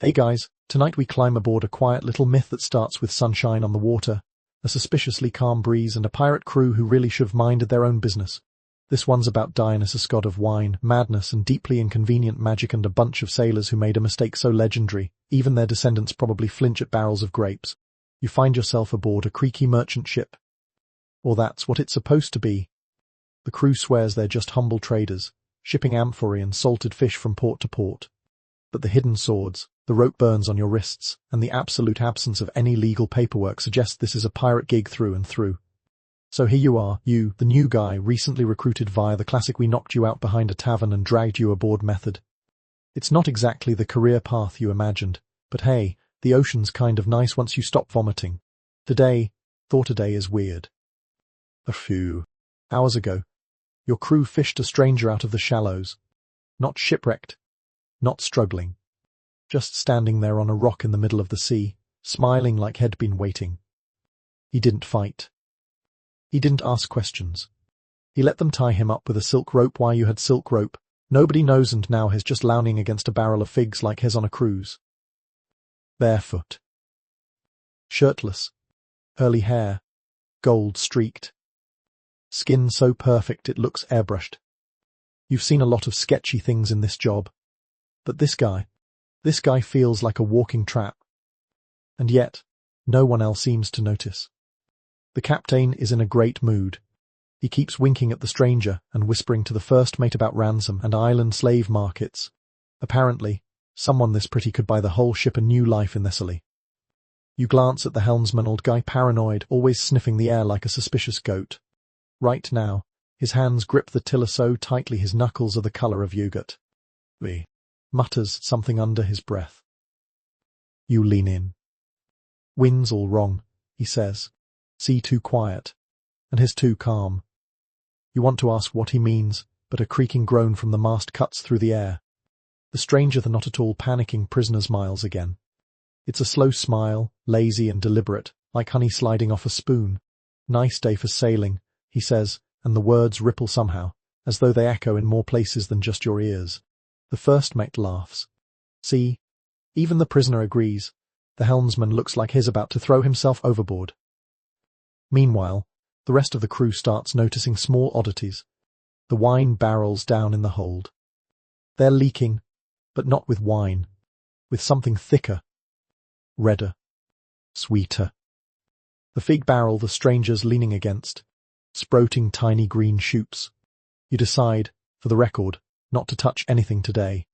Hey guys, tonight we climb aboard a quiet little myth that starts with sunshine on the water, a suspiciously calm breeze, and a pirate crew who really should have minded their own business. This one's about Dionysus, god of wine, madness, and deeply inconvenient magic, and a bunch of sailors who made a mistake so legendary, even their descendants probably flinch at barrels of grapes. You find yourself aboard a creaky merchant ship. Or that's what it's supposed to be. The crew swears they're just humble traders, shipping amphorae and salted fish from port to port. But the hidden swords, the rope burns on your wrists, and the absolute absence of any legal paperwork suggest this is a pirate gig through and through. So here you are, you, the new guy, recently recruited via the classic "we knocked you out behind a tavern and dragged you aboard" method. It's not exactly the career path you imagined, but hey, the ocean's kind of nice once you stop vomiting. Today is weird. A few hours ago, your crew fished a stranger out of the shallows. Not shipwrecked, not struggling. Just standing there on a rock in the middle of the sea, smiling like he'd been waiting. He didn't fight. He didn't ask questions. He let them tie him up with a silk rope. Why you had silk rope, nobody knows, and now he's just lounging against a barrel of figs like he's on a cruise. Barefoot. Shirtless. Curly hair. Gold-streaked. Skin so perfect it looks airbrushed. You've seen a lot of sketchy things in this job. But this guy feels like a walking trap. And yet, no one else seems to notice. The captain is in a great mood. He keeps winking at the stranger and whispering to the first mate about ransom and island slave markets. Apparently, someone this pretty could buy the whole ship a new life in Thessaly. You glance at the helmsman, old guy, paranoid, always sniffing the air like a suspicious goat. Right now, his hands grip the tiller so tightly his knuckles are the color of yogurt. He mutters something under his breath. You lean in. Wind's all wrong, he says. Sea too quiet, and his too calm. You want to ask what he means, but a creaking groan from the mast cuts through the air. The stranger, the not at all panicking prisoner, smiles again. It's a slow smile, lazy and deliberate, like honey sliding off a spoon. Nice day for sailing, he says, and the words ripple somehow, as though they echo in more places than just your ears. The first mate laughs. See, even the prisoner agrees. The helmsman looks like he's about to throw himself overboard. Meanwhile, the rest of the crew starts noticing small oddities. The wine barrels down in the hold. They're leaking, but not with wine, with something thicker, redder, sweeter. The fig barrel the stranger's leaning against, sprouting tiny green shoots. You decide, for the record, not to touch anything today.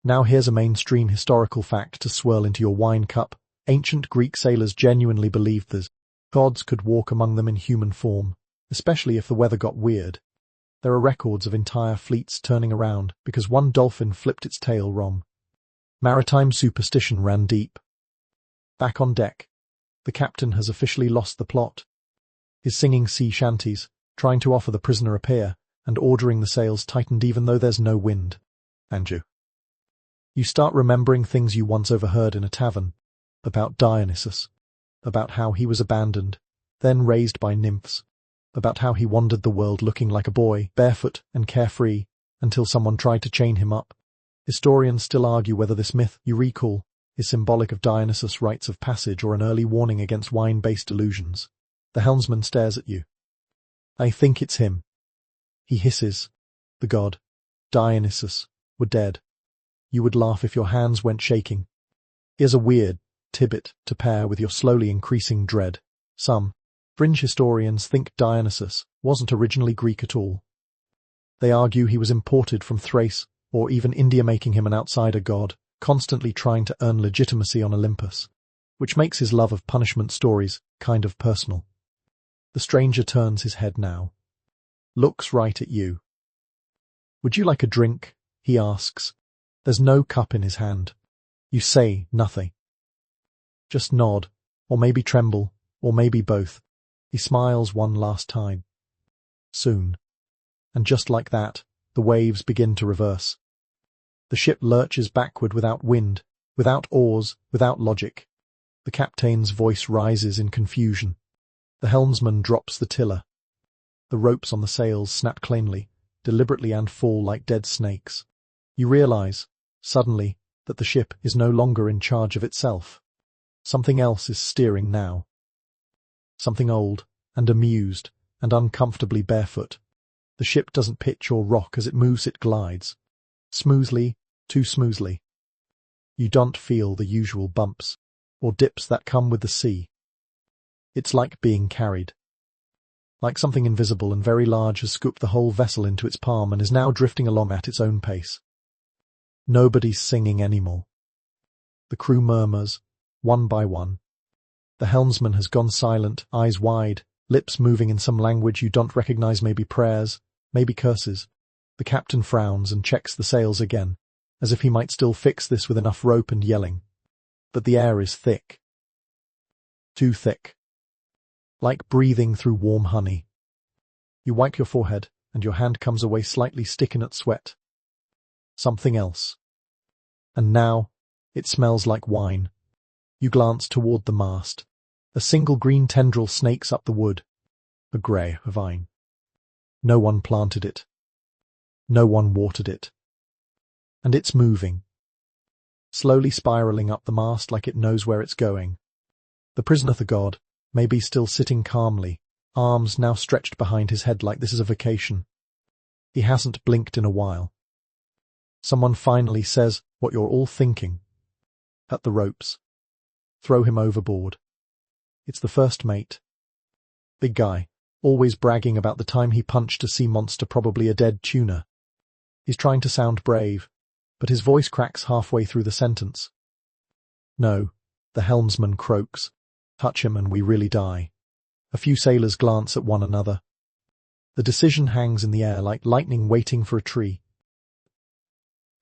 Now here's a mainstream historical fact to swirl into your wine cup. Ancient Greek sailors genuinely believed the gods could walk among them in human form, especially if the weather got weird. There are records of entire fleets turning around because one dolphin flipped its tail wrong. Maritime superstition ran deep. Back on deck, the captain has officially lost the plot. He's singing sea shanties, trying to offer the prisoner a pier, and ordering the sails tightened even though there's no wind. And you start remembering things you once overheard in a tavern, about Dionysus, about how he was abandoned, then raised by nymphs, about how he wandered the world looking like a boy, barefoot and carefree, until someone tried to chain him up. Historians still argue whether this myth, you recall, is symbolic of Dionysus' rites of passage or an early warning against wine-based delusions. The helmsman stares at you. I think it's him. He hisses. The god, Dionysus, were dead. You would laugh if your hands went shaking. Here's a weird tidbit to pair with your slowly increasing dread. Some fringe historians think Dionysus wasn't originally Greek at all. They argue he was imported from Thrace or even India, making him an outsider god, constantly trying to earn legitimacy on Olympus, which makes his love of punishment stories kind of personal. The stranger turns his head now. Looks right at you. Would you like a drink? He asks. There's no cup in his hand. You say nothing. Just nod, or maybe tremble, or maybe both. He smiles one last time. Soon. And just like that, the waves begin to reverse. The ship lurches backward without wind, without oars, without logic. The captain's voice rises in confusion. The helmsman drops the tiller. The ropes on the sails snap cleanly, deliberately, and fall like dead snakes. You realize, suddenly, that the ship is no longer in charge of itself. Something else is steering now. Something old, and amused, and uncomfortably barefoot. The ship doesn't pitch or rock as it moves, it glides. Smoothly, too smoothly. You don't feel the usual bumps, or dips that come with the sea. It's like being carried. Like something invisible and very large has scooped the whole vessel into its palm and is now drifting along at its own pace. Nobody's singing anymore. The crew murmurs, one by one. The helmsman has gone silent, eyes wide, lips moving in some language you don't recognize, maybe prayers, maybe curses. The captain frowns and checks the sails again, as if he might still fix this with enough rope and yelling. But the air is thick. Too thick. Like breathing through warm honey. You wipe your forehead, and your hand comes away slightly sticking at sweat. Something else. And now, it smells like wine. You glance toward the mast. A single green tendril snakes up the wood. A grey vine. No one planted it. No one watered it. And it's moving. Slowly spiraling up the mast like it knows where it's going. The prisoner, the god, may be still sitting calmly, arms now stretched behind his head like this is a vacation. He hasn't blinked in a while. Someone finally says what you're all thinking. At the ropes. Throw him overboard. It's the first mate. Big guy, always bragging about the time he punched a sea monster, probably a dead tuna. He's trying to sound brave, but his voice cracks halfway through the sentence. No, the helmsman croaks. Touch him and we really die. A few sailors glance at one another. The decision hangs in the air like lightning waiting for a tree.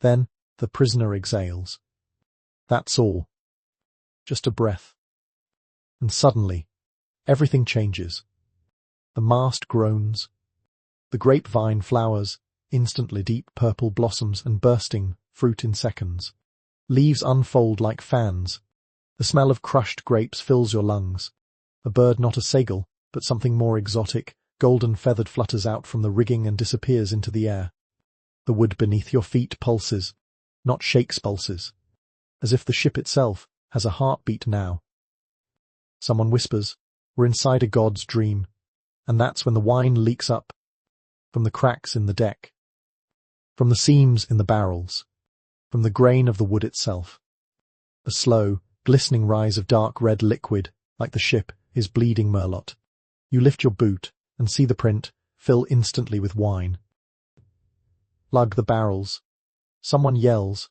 Then the prisoner exhales. That's all. Just a breath. And suddenly, everything changes. The mast groans. The grapevine flowers, instantly deep purple blossoms and bursting fruit in seconds. Leaves unfold like fans. The smell of crushed grapes fills your lungs. A bird, not a seagull, but something more exotic, golden feathered, flutters out from the rigging and disappears into the air. The wood beneath your feet pulses, not shakes, pulses, as if the ship itself has a heartbeat now. Someone whispers, we're inside a god's dream, and that's when the wine leaks up, from the cracks in the deck, from the seams in the barrels, from the grain of the wood itself. A slow, glistening rise of dark red liquid, like the ship is bleeding merlot. You lift your boot and see the print fill instantly with wine. Lug the barrels. Someone yells,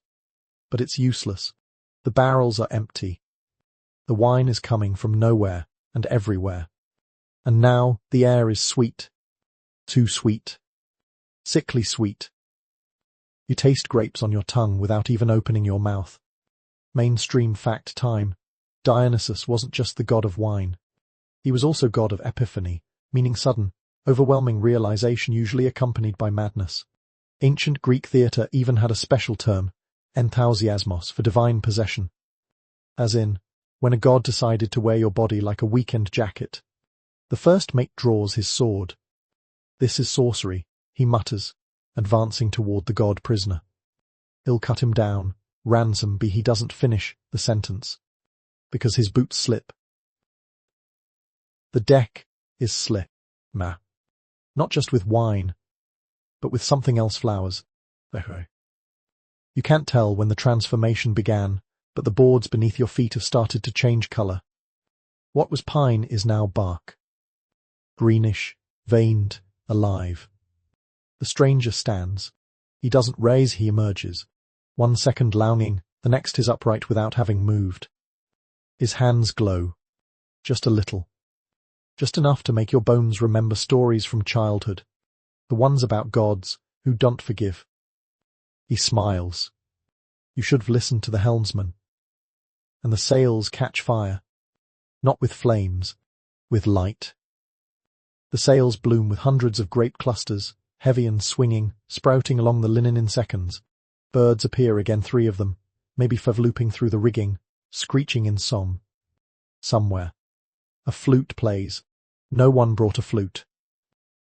but it's useless. The barrels are empty. The wine is coming from nowhere and everywhere. And now the air is sweet. Too sweet. Sickly sweet. You taste grapes on your tongue without even opening your mouth. Mainstream fact time. Dionysus wasn't just the god of wine. He was also god of epiphany, meaning sudden, overwhelming realization usually accompanied by madness. Ancient Greek theatre even had a special term, enthusiasmos, for divine possession. As in, when a god decided to wear your body like a weekend jacket. The first mate draws his sword. This is sorcery, he mutters, advancing toward the god prisoner. He'll cut him down, ransom be he doesn't finish the sentence. Because his boots slip. The deck is slick, not just with wine, but with something else, flowers. You can't tell when the transformation began, but the boards beneath your feet have started to change colour. What was pine is now bark. Greenish, veined, alive. The stranger stands. He doesn't raise, he emerges. 1 second lounging, the next is upright without having moved. His hands glow. Just a little. Just enough to make your bones remember stories from childhood. The ones about gods who don't forgive. He smiles. You should have listened to the helmsman. And the sails catch fire. Not with flames, with light. The sails bloom with hundreds of grape clusters, heavy and swinging, sprouting along the linen in seconds. Birds appear again, 3 of them, maybe 5 looping through the rigging, screeching in song. Somewhere. A flute plays. No one brought a flute.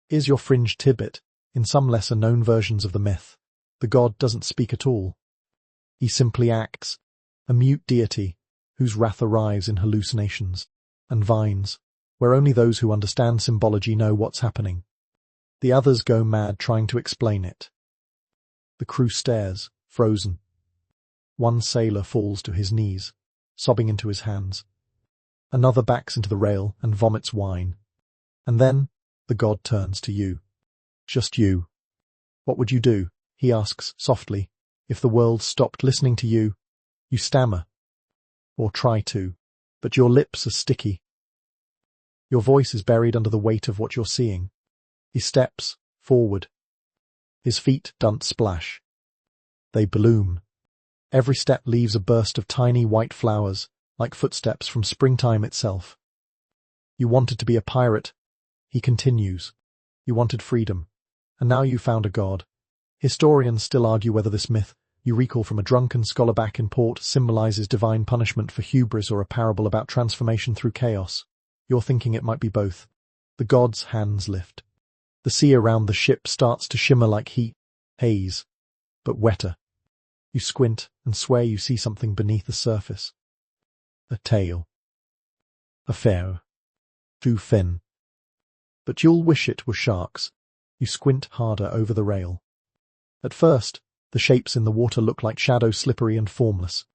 Here's your fringe tidbit. In some lesser-known versions of the myth, the god doesn't speak at all. He simply acts, a mute deity, whose wrath arrives in hallucinations and vines, where only those who understand symbology know what's happening. The others go mad trying to explain it. The crew stares, frozen. One sailor falls to his knees, sobbing into his hands. Another backs into the rail and vomits wine. And then, the god turns to you. Just you. What would you do, he asks softly, if the world stopped listening to you? You stammer. Or try to, but your lips are sticky. Your voice is buried under the weight of what you're seeing. He steps forward. His feet don't splash. They bloom. Every step leaves a burst of tiny white flowers, like footsteps from springtime itself. You wanted to be a pirate, he continues. You wanted freedom. And now you found a god. Historians still argue whether this myth, you recall from a drunken scholar back in port, symbolizes divine punishment for hubris or a parable about transformation through chaos. You're thinking it might be both. The god's hands lift. The sea around the ship starts to shimmer like heat, haze, but wetter. You squint and swear you see something beneath the surface. A tail. A fin. Two fin. But you'll wish it were sharks. You squint harder over the rail. At first, the shapes in the water look like shadows, slippery and formless.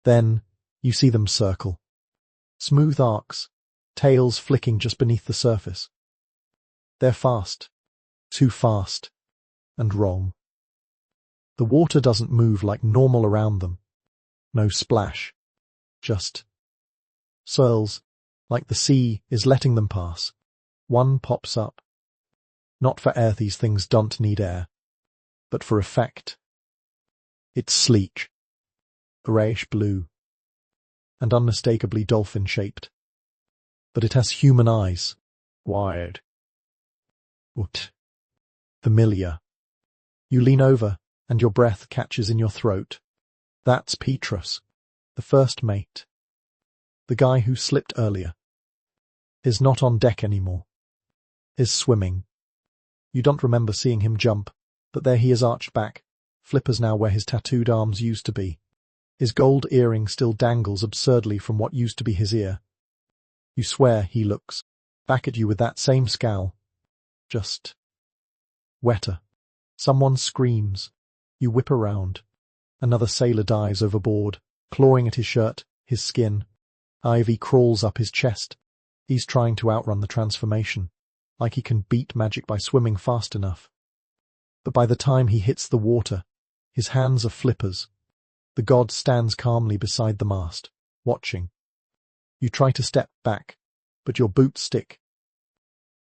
Then, you see them circle. Smooth arcs, tails flicking just beneath the surface. They're fast. Too fast. And wrong. The water doesn't move like normal around them. No splash. Just swirls, like the sea is letting them pass. One pops up. Not for air, these things don't need air. But for effect. It's sleek. Grayish blue. And unmistakably dolphin-shaped. But it has human eyes. Wired. What? Familiar. You lean over, and your breath catches in your throat. That's Petrus, the first mate. The guy who slipped earlier. Is not on deck anymore. Is swimming. You don't remember seeing him jump, but there he is arched back, flippers now where his tattooed arms used to be. His gold earring still dangles absurdly from what used to be his ear. You swear he looks back at you with that same scowl. Just wetter. Someone screams. You whip around. Another sailor dives overboard, clawing at his shirt, his skin. Ivy crawls up his chest. He's trying to outrun the transformation, like he can beat magic by swimming fast enough. But by the time he hits the water, his hands are flippers. The god stands calmly beside the mast, watching. You try to step back, but your boots stick.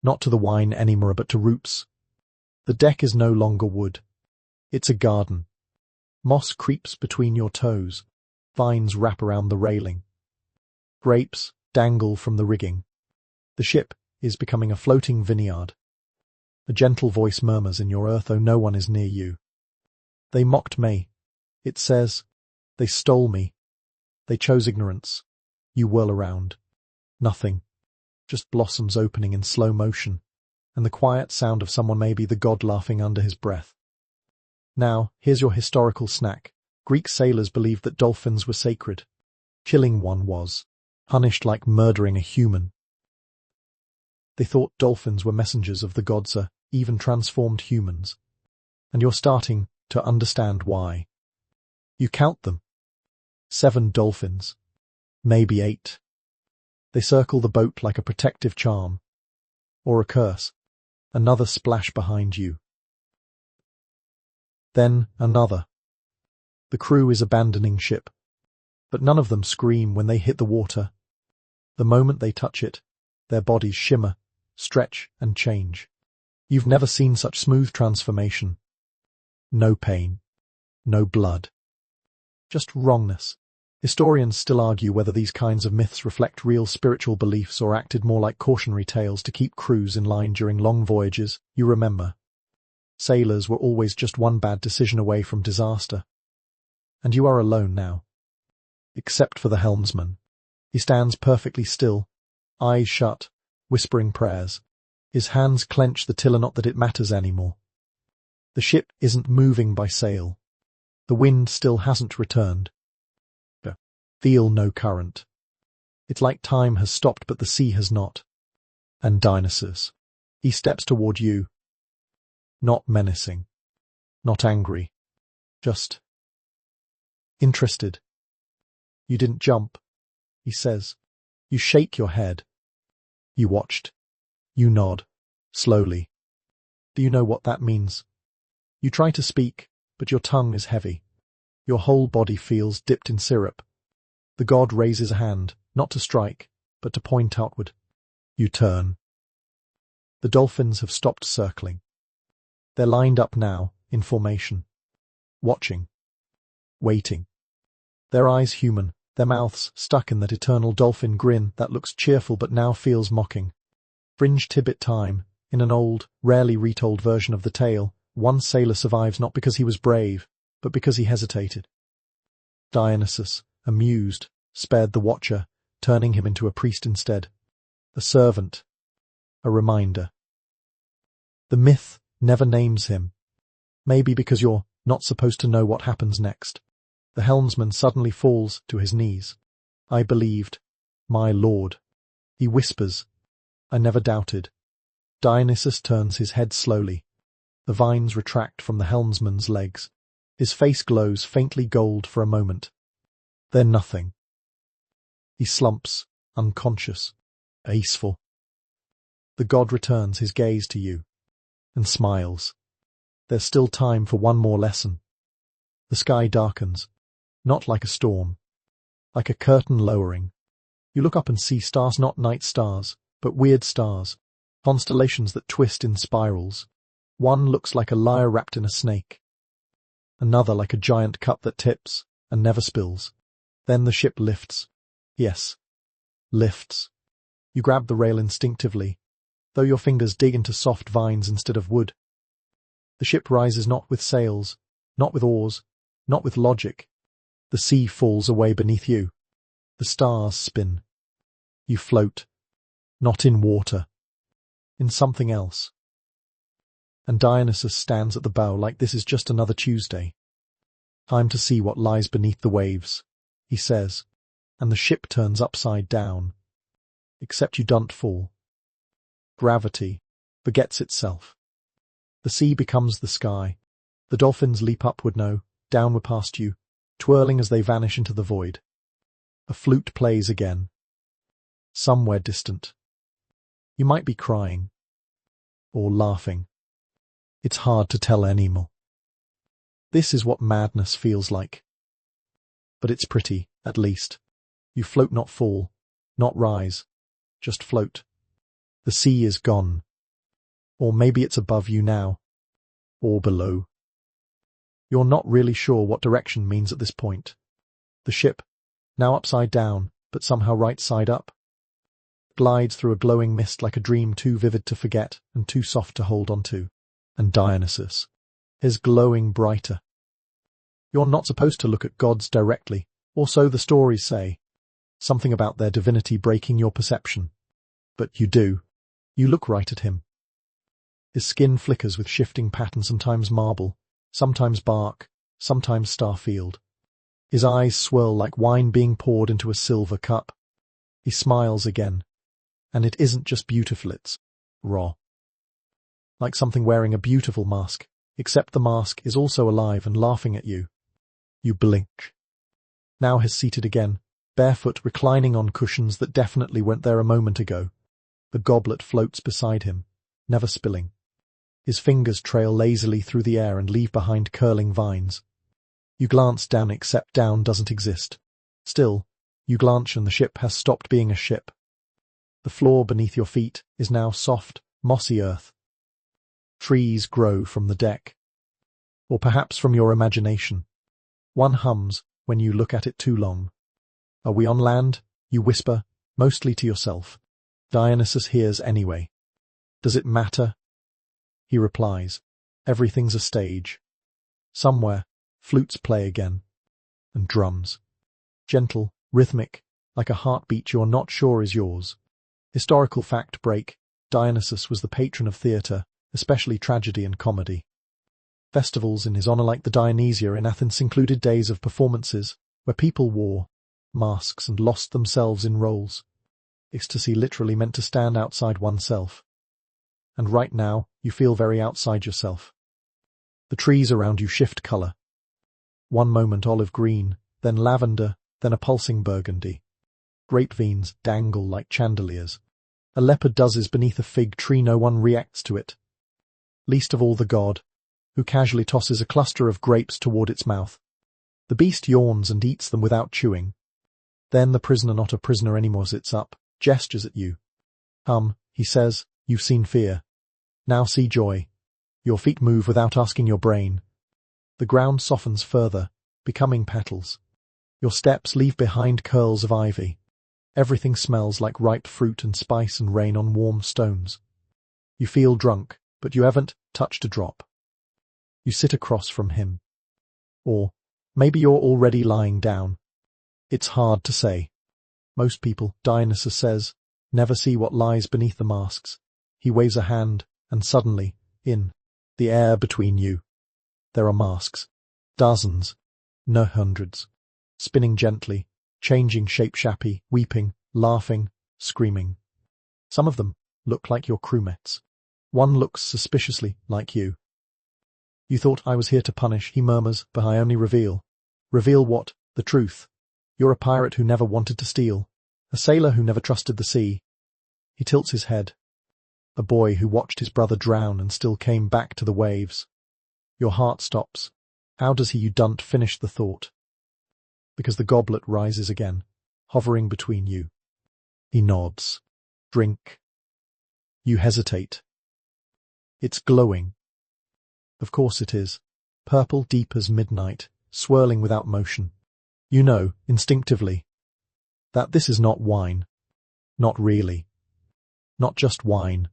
Not to the wine anymore, but to roots. The deck is no longer wood. It's a garden. Moss creeps between your toes. Vines wrap around the railing. Grapes dangle from the rigging. The ship is becoming a floating vineyard. A gentle voice murmurs in your ear, though no one is near you. They mocked me. It says, they stole me. They chose ignorance. You whirl around. Nothing. Just blossoms opening in slow motion, and the quiet sound of someone, maybe the god, laughing under his breath. Now, here's your historical snack. Greek sailors believed that dolphins were sacred. Killing one was punished like murdering a human. They thought dolphins were messengers of the gods, even transformed humans. And you're starting to understand why. You count them. 7 dolphins. Maybe 8. They circle the boat like a protective charm. Or a curse. Another splash behind you. Then another. The crew is abandoning ship. But none of them scream when they hit the water. The moment they touch it, their bodies shimmer, stretch and change. You've never seen such smooth transformation. No pain. No blood. Just wrongness. Historians still argue whether these kinds of myths reflect real spiritual beliefs or acted more like cautionary tales to keep crews in line during long voyages. You remember. Sailors were always just one bad decision away from disaster. And you are alone now. Except for the helmsman. He stands perfectly still, eyes shut, whispering prayers. His hands clench the tiller, not that it matters anymore. The ship isn't moving by sail. The wind still hasn't returned. Feel no current. It's like time has stopped but the sea has not. And Dionysus. He steps toward you. Not menacing. Not angry. Just interested. You didn't jump, he says. You shake your head. You watched. You nod. Slowly. Do you know what that means? You try to speak, but your tongue is heavy. Your whole body feels dipped in syrup. The god raises a hand, not to strike, but to point outward. You turn. The dolphins have stopped circling. They're lined up now, in formation. Watching. Waiting. Their eyes human, their mouths stuck in that eternal dolphin grin that looks cheerful but now feels mocking. Fringe Tibet time, in an old, rarely retold version of the tale, one sailor survives not because he was brave, but because he hesitated. Dionysus, amused, spared the watcher, turning him into a priest instead. A servant. A reminder. The myth never names him. Maybe because you're not supposed to know what happens next. The helmsman suddenly falls to his knees. I believed. My lord. He whispers. I never doubted. Dionysus turns his head slowly. The vines retract from the helmsman's legs. His face glows faintly gold for a moment. Then nothing. He slumps, unconscious, peaceful. The god returns his gaze to you, and smiles. There's still time for one more lesson. The sky darkens, not like a storm, like a curtain lowering. You look up and see stars, not night stars, but weird stars, constellations that twist in spirals. One looks like a lyre wrapped in a snake. Another like a giant cup that tips and never spills. Then the ship lifts. Yes, lifts. You grab the rail instinctively, though your fingers dig into soft vines instead of wood. The ship rises not with sails, not with oars, not with logic. The sea falls away beneath you. The stars spin. You float, not in water, in something else. And Dionysus stands at the bow like this is just another Tuesday. Time to see what lies beneath the waves, he says, and the ship turns upside down. Except you don't fall. Gravity forgets itself. The sea becomes the sky. The dolphins leap upward, no, downward past you, twirling as they vanish into the void. A flute plays again. Somewhere distant. You might be crying. Or laughing. It's hard to tell anymore. This is what madness feels like. But it's pretty, at least. You float, not fall, not rise, just float. The sea is gone. Or maybe it's above you now. Or below. You're not really sure what direction means at this point. The ship, now upside down, but somehow right side up, glides through a glowing mist like a dream too vivid to forget and too soft to hold on to. And Dionysus is glowing brighter. You're not supposed to look at gods directly, or so the stories say. Something about their divinity breaking your perception. But you do. You look right at him. His skin flickers with shifting pattern, sometimes marble, sometimes bark, sometimes starfield. His eyes swirl like wine being poured into a silver cup. He smiles again. And it isn't just beautiful, it's raw. Like something wearing a beautiful mask, except the mask is also alive and laughing at you. You blink. Now he's seated again, barefoot, reclining on cushions that definitely weren't there a moment ago. The goblet floats beside him, never spilling. His fingers trail lazily through the air and leave behind curling vines. You glance down, except down doesn't exist. Still, you glance and the ship has stopped being a ship. The floor beneath your feet is now soft, mossy earth. Trees grow from the deck. Or perhaps from your imagination. One hums when you look at it too long. Are we on land? You whisper, mostly to yourself. Dionysus hears anyway. Does it matter? He replies, everything's a stage. Somewhere, flutes play again. And drums. Gentle, rhythmic, like a heartbeat you're not sure is yours. Historical fact break, Dionysus was the patron of theatre, especially tragedy and comedy. Festivals in his honor like the Dionysia in Athens included days of performances where people wore masks and lost themselves in roles. Ecstasy literally meant to stand outside oneself. And right now, you feel very outside yourself. The trees around you shift color. One moment olive green, then lavender, then a pulsing burgundy. Grape veins dangle like chandeliers. A leopard does beneath a fig tree, no one reacts to it. Least of all the god, who casually tosses a cluster of grapes toward its mouth. The beast yawns and eats them without chewing. Then the prisoner, not a prisoner anymore, sits up, gestures at you. Come, he says, you've seen fear. Now see joy. Your feet move without asking your brain. The ground softens further, becoming petals. Your steps leave behind curls of ivy. Everything smells like ripe fruit and spice and rain on warm stones. You feel drunk, but you haven't touched a drop. You sit across from him. Or maybe you're already lying down. It's hard to say. Most people, Dionysus says, never see what lies beneath the masks. He waves a hand, and suddenly, in the air between you, there are masks. Dozens, no hundreds, spinning gently, changing shape, shappy, weeping, laughing, screaming. Some of them look like your crewmates. One looks suspiciously like you. You thought I was here to punish, he murmurs, but I only reveal. Reveal what? The truth. You're a pirate who never wanted to steal. A sailor who never trusted the sea. He tilts his head. A boy who watched his brother drown and still came back to the waves. Your heart stops. How does he, you don't finish the thought? Because the goblet rises again, hovering between you. He nods. Drink. You hesitate. It's glowing. Of course it is. Purple deep as midnight, swirling without motion. You know, instinctively, that this is not wine. Not really. Not just wine.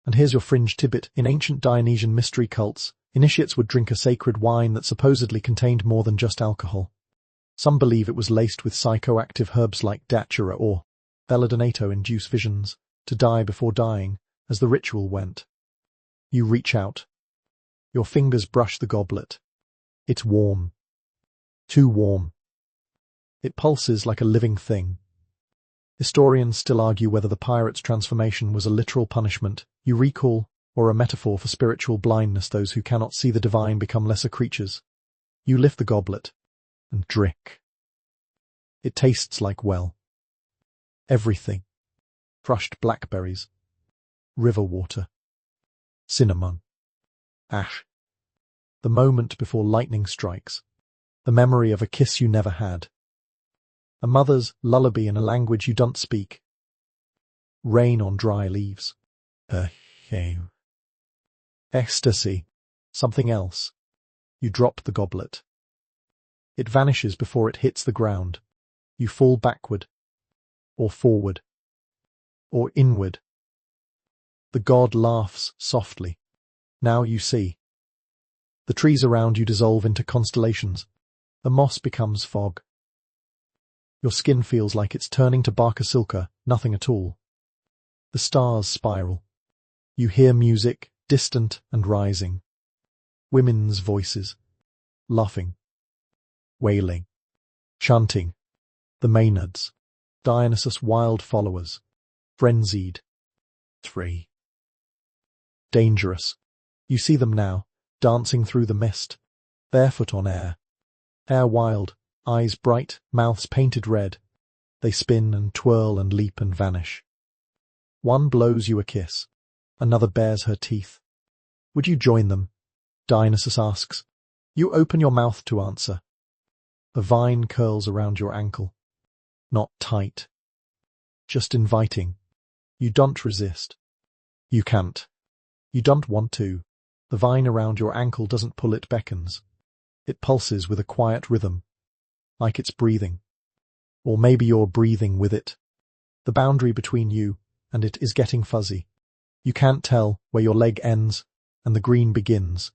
And here's your fringe tidbit. In ancient Dionysian mystery cults, initiates would drink a sacred wine that supposedly contained more than just alcohol. Some believe it was laced with psychoactive herbs like datura or belladonnato induce visions, to die before dying, as the ritual went. You reach out. Your fingers brush the goblet. It's warm. Too warm. It pulses like a living thing. Historians still argue whether the pirate's transformation was a literal punishment, you recall, or a metaphor for spiritual blindness. Those who cannot see the divine become lesser creatures. You lift the goblet and drink. It tastes like, well, everything. Crushed blackberries, river water, cinnamon, ash. The moment before lightning strikes, the memory of a kiss you never had. A mother's lullaby in a language you don't speak. Rain on dry leaves. Ecstasy. Something else. You drop the goblet. It vanishes before it hits the ground. You fall backward. Or forward. Or inward. The god laughs softly. Now you see. The trees around you dissolve into constellations. The moss becomes fog. Your skin feels like it's turning to barca silca, nothing at all. The stars spiral. You hear music, distant and rising. Women's voices. Laughing. Wailing. Chanting. The Maenads. Dionysus' wild followers. Frenzied. 3. Dangerous. You see them now, dancing through the mist. Barefoot on air. Hair wild. Eyes bright, mouths painted red. They spin and twirl and leap and vanish. One blows you a kiss. Another bares her teeth. Would you join them? Dionysus asks. You open your mouth to answer. A vine curls around your ankle. Not tight. Just inviting. You don't resist. You can't. You don't want to. The vine around your ankle doesn't pull, it beckons. It pulses with a quiet rhythm. Like it's breathing. Or maybe you're breathing with it. The boundary between you and it is getting fuzzy. You can't tell where your leg ends and the green begins.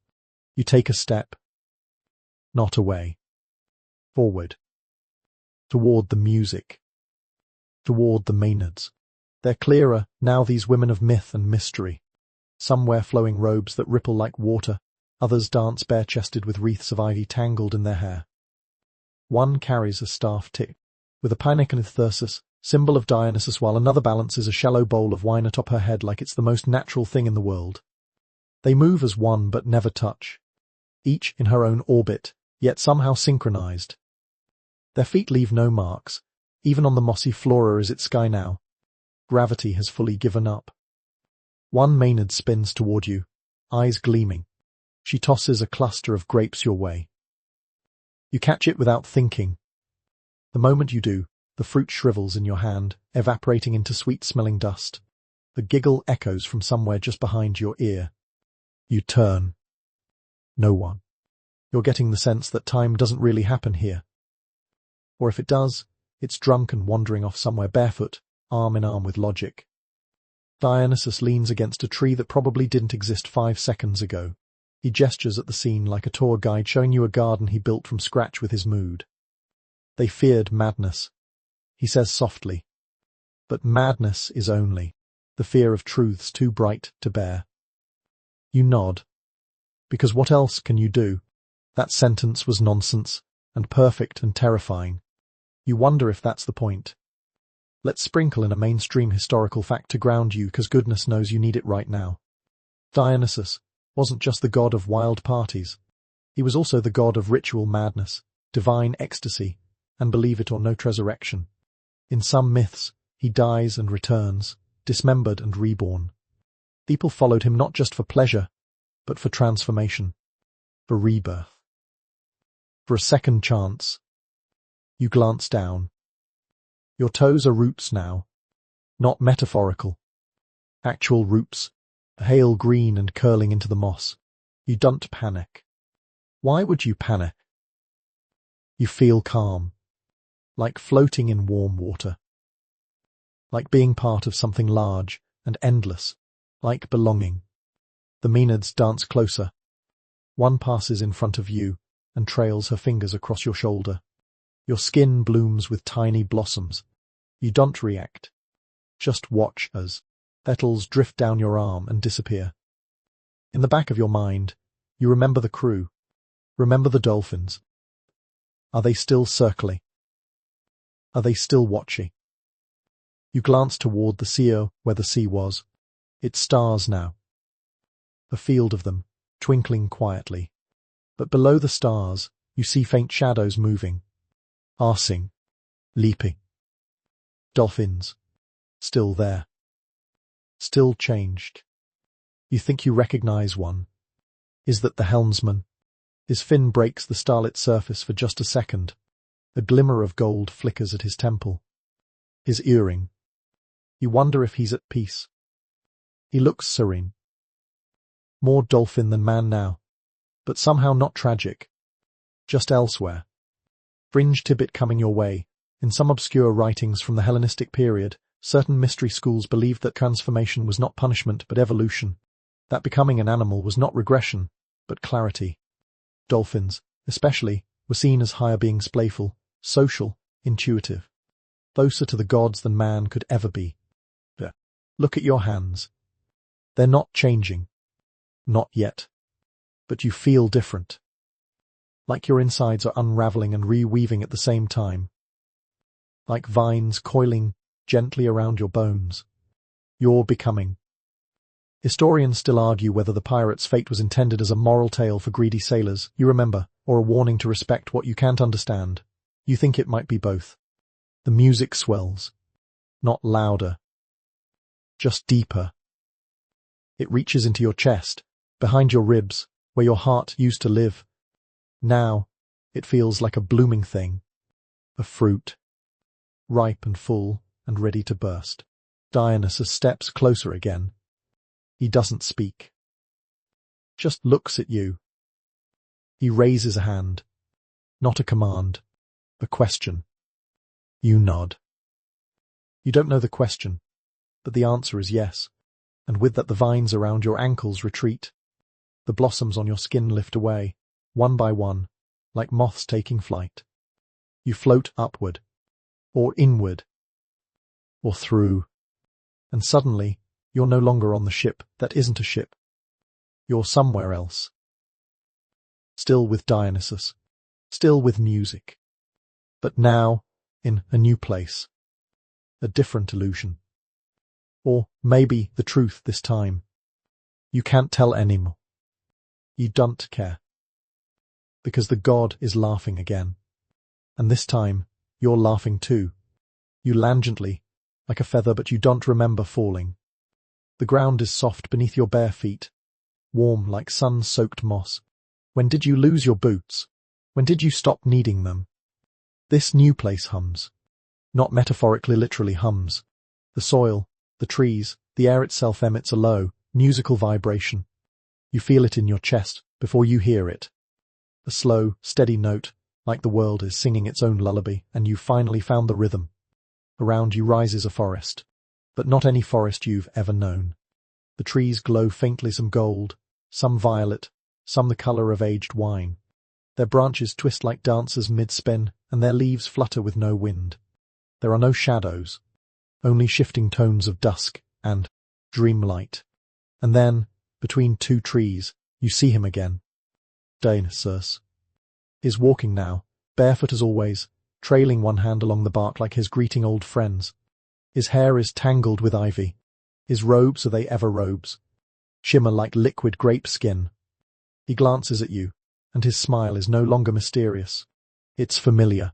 You take a step. Not away. Forward. Toward the music. Toward the Maenads. They're clearer now, these women of myth and mystery. Some wear flowing robes that ripple like water. Others dance bare-chested with wreaths of ivy tangled in their hair. One carries a staff tipped with a Pynecanthersus, symbol of Dionysus, while another balances a shallow bowl of wine atop her head like it's the most natural thing in the world. They move as one but never touch, each in her own orbit, yet somehow synchronized. Their feet leave no marks, even on the mossy flora. Is it sky now? Gravity has fully given up. One Maynard spins toward you, eyes gleaming. She tosses a cluster of grapes your way. You catch it without thinking. The moment you do, the fruit shrivels in your hand, evaporating into sweet-smelling dust. The giggle echoes from somewhere just behind your ear. You turn. No one. You're getting the sense that time doesn't really happen here. Or if it does, it's drunk and wandering off somewhere barefoot, arm in arm with logic. Dionysus leans against a tree that probably didn't exist 5 seconds ago. He gestures at the scene like a tour guide showing you a garden he built from scratch with his mood. They feared madness, he says softly. But madness is only the fear of truths too bright to bear. You nod. Because what else can you do? That sentence was nonsense, and perfect and terrifying. You wonder if that's the point. Let's sprinkle in a mainstream historical fact to ground you, because goodness knows you need it right now. Dionysus wasn't just the god of wild parties. He was also the god of ritual madness, divine ecstasy, and believe it or no, resurrection. In some myths, he dies and returns, dismembered and reborn. People followed him not just for pleasure, but for transformation, for rebirth, for a second chance. You glance down. Your toes are roots now, not metaphorical. Actual roots, pale green and curling into the moss. You don't panic. Why would you panic? You feel calm, like floating in warm water, like being part of something large and endless, like belonging. The Maenads dance closer. One passes in front of you and trails her fingers across your shoulder. Your skin blooms with tiny blossoms. You don't react. Just watch as petals drift down your arm and disappear. In the back of your mind, you remember the crew. Remember the dolphins. Are they still circling? Are they still watching? You glance toward the sea where the sea was. It's stars now. A field of them, twinkling quietly. But below the stars, you see faint shadows moving, arsing, leaping. Dolphins. Still there. Still changed. You think you recognize one. Is that the helmsman? His fin breaks the starlit surface for just a second. A glimmer of gold flickers at his temple. His earring. You wonder if he's at peace. He looks serene. More dolphin than man now, but somehow not tragic. Just elsewhere. Fringe tidbit coming your way. In some obscure writings from the Hellenistic period, certain mystery schools believed that transformation was not punishment but evolution, that becoming an animal was not regression, but clarity. Dolphins, especially, were seen as higher beings, playful, social, intuitive, closer to the gods than man could ever be. Look at your hands. They're not changing. Not yet. But you feel different. Like your insides are unraveling and reweaving at the same time. Like vines coiling gently around your bones. You're becoming. Historians still argue whether the pirate's fate was intended as a moral tale for greedy sailors, you remember, or a warning to respect what you can't understand. You think it might be both. The music swells. Not louder. Just deeper. It reaches into your chest, behind your ribs, where your heart used to live. Now, it feels like a blooming thing. A fruit. Ripe and full and ready to burst. Dionysus steps closer again. He doesn't speak. Just looks at you. He raises a hand. Not a command. A question. You nod. You don't know the question, but the answer is yes. And with that the vines around your ankles retreat. The blossoms on your skin lift away, one by one, like moths taking flight. You float upward, or inward, or through. And suddenly, you're no longer on the ship that isn't a ship. You're somewhere else. still with Dionysus, still with music. But now, in a new place. A different illusion. Or maybe the truth this time. You can't tell anymore. You don't care. Because the god is laughing again. And this time, you're laughing too. You land gently, like a feather, but you don't remember falling. The ground is soft beneath your bare feet, warm like sun-soaked moss. When did you lose your boots? When did you stop needing them? This new place hums. Not metaphorically, literally hums. The soil, the trees, the air itself emits a low, musical vibration. You feel it in your chest before you hear it. A slow, steady note, like the world is singing its own lullaby, and you finally found the rhythm. Around you rises a forest, but not any forest you've ever known. The trees glow faintly, some gold, some violet, some the color of aged wine. Their branches twist like dancers mid-spin, and their leaves flutter with no wind. There are no shadows, only shifting tones of dusk and dreamlight. And then, between two trees, you see him again. Dionysus is walking now, barefoot as always, trailing one hand along the bark like his greeting old friends. His hair is tangled with ivy. His robes, are they ever robes, shimmer like liquid grape skin. He glances at you, and his smile is no longer mysterious. It's familiar.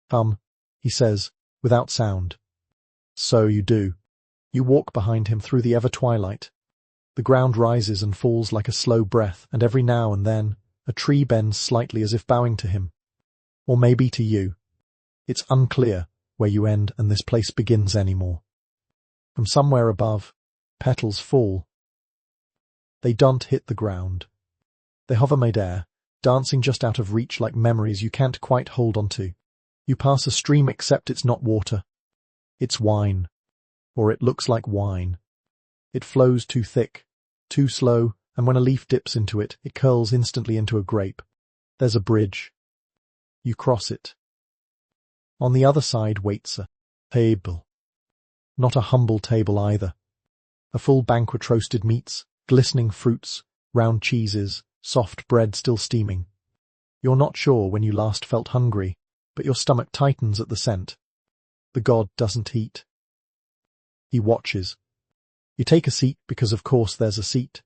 Come, he says, without sound. So you do. You walk behind him through the ever-twilight. The ground rises and falls like a slow breath, and every now and then, a tree bends slightly as if bowing to him. Or maybe to you. It's unclear where you end and this place begins anymore. From somewhere above, petals fall. They don't hit the ground. They hover mid-air, dancing just out of reach like memories you can't quite hold on to. You pass a stream, except it's not water. It's wine. Or it looks like wine. It flows too thick, too slow, and when a leaf dips into it, it curls instantly into a grape. There's a bridge. You cross it. On the other side waits a table. Not a humble table either. A full banquet, roasted meats, glistening fruits, round cheeses, soft bread still steaming. You're not sure when you last felt hungry, but your stomach tightens at the scent. The god doesn't eat. He watches. You take a seat because of course there's a seat.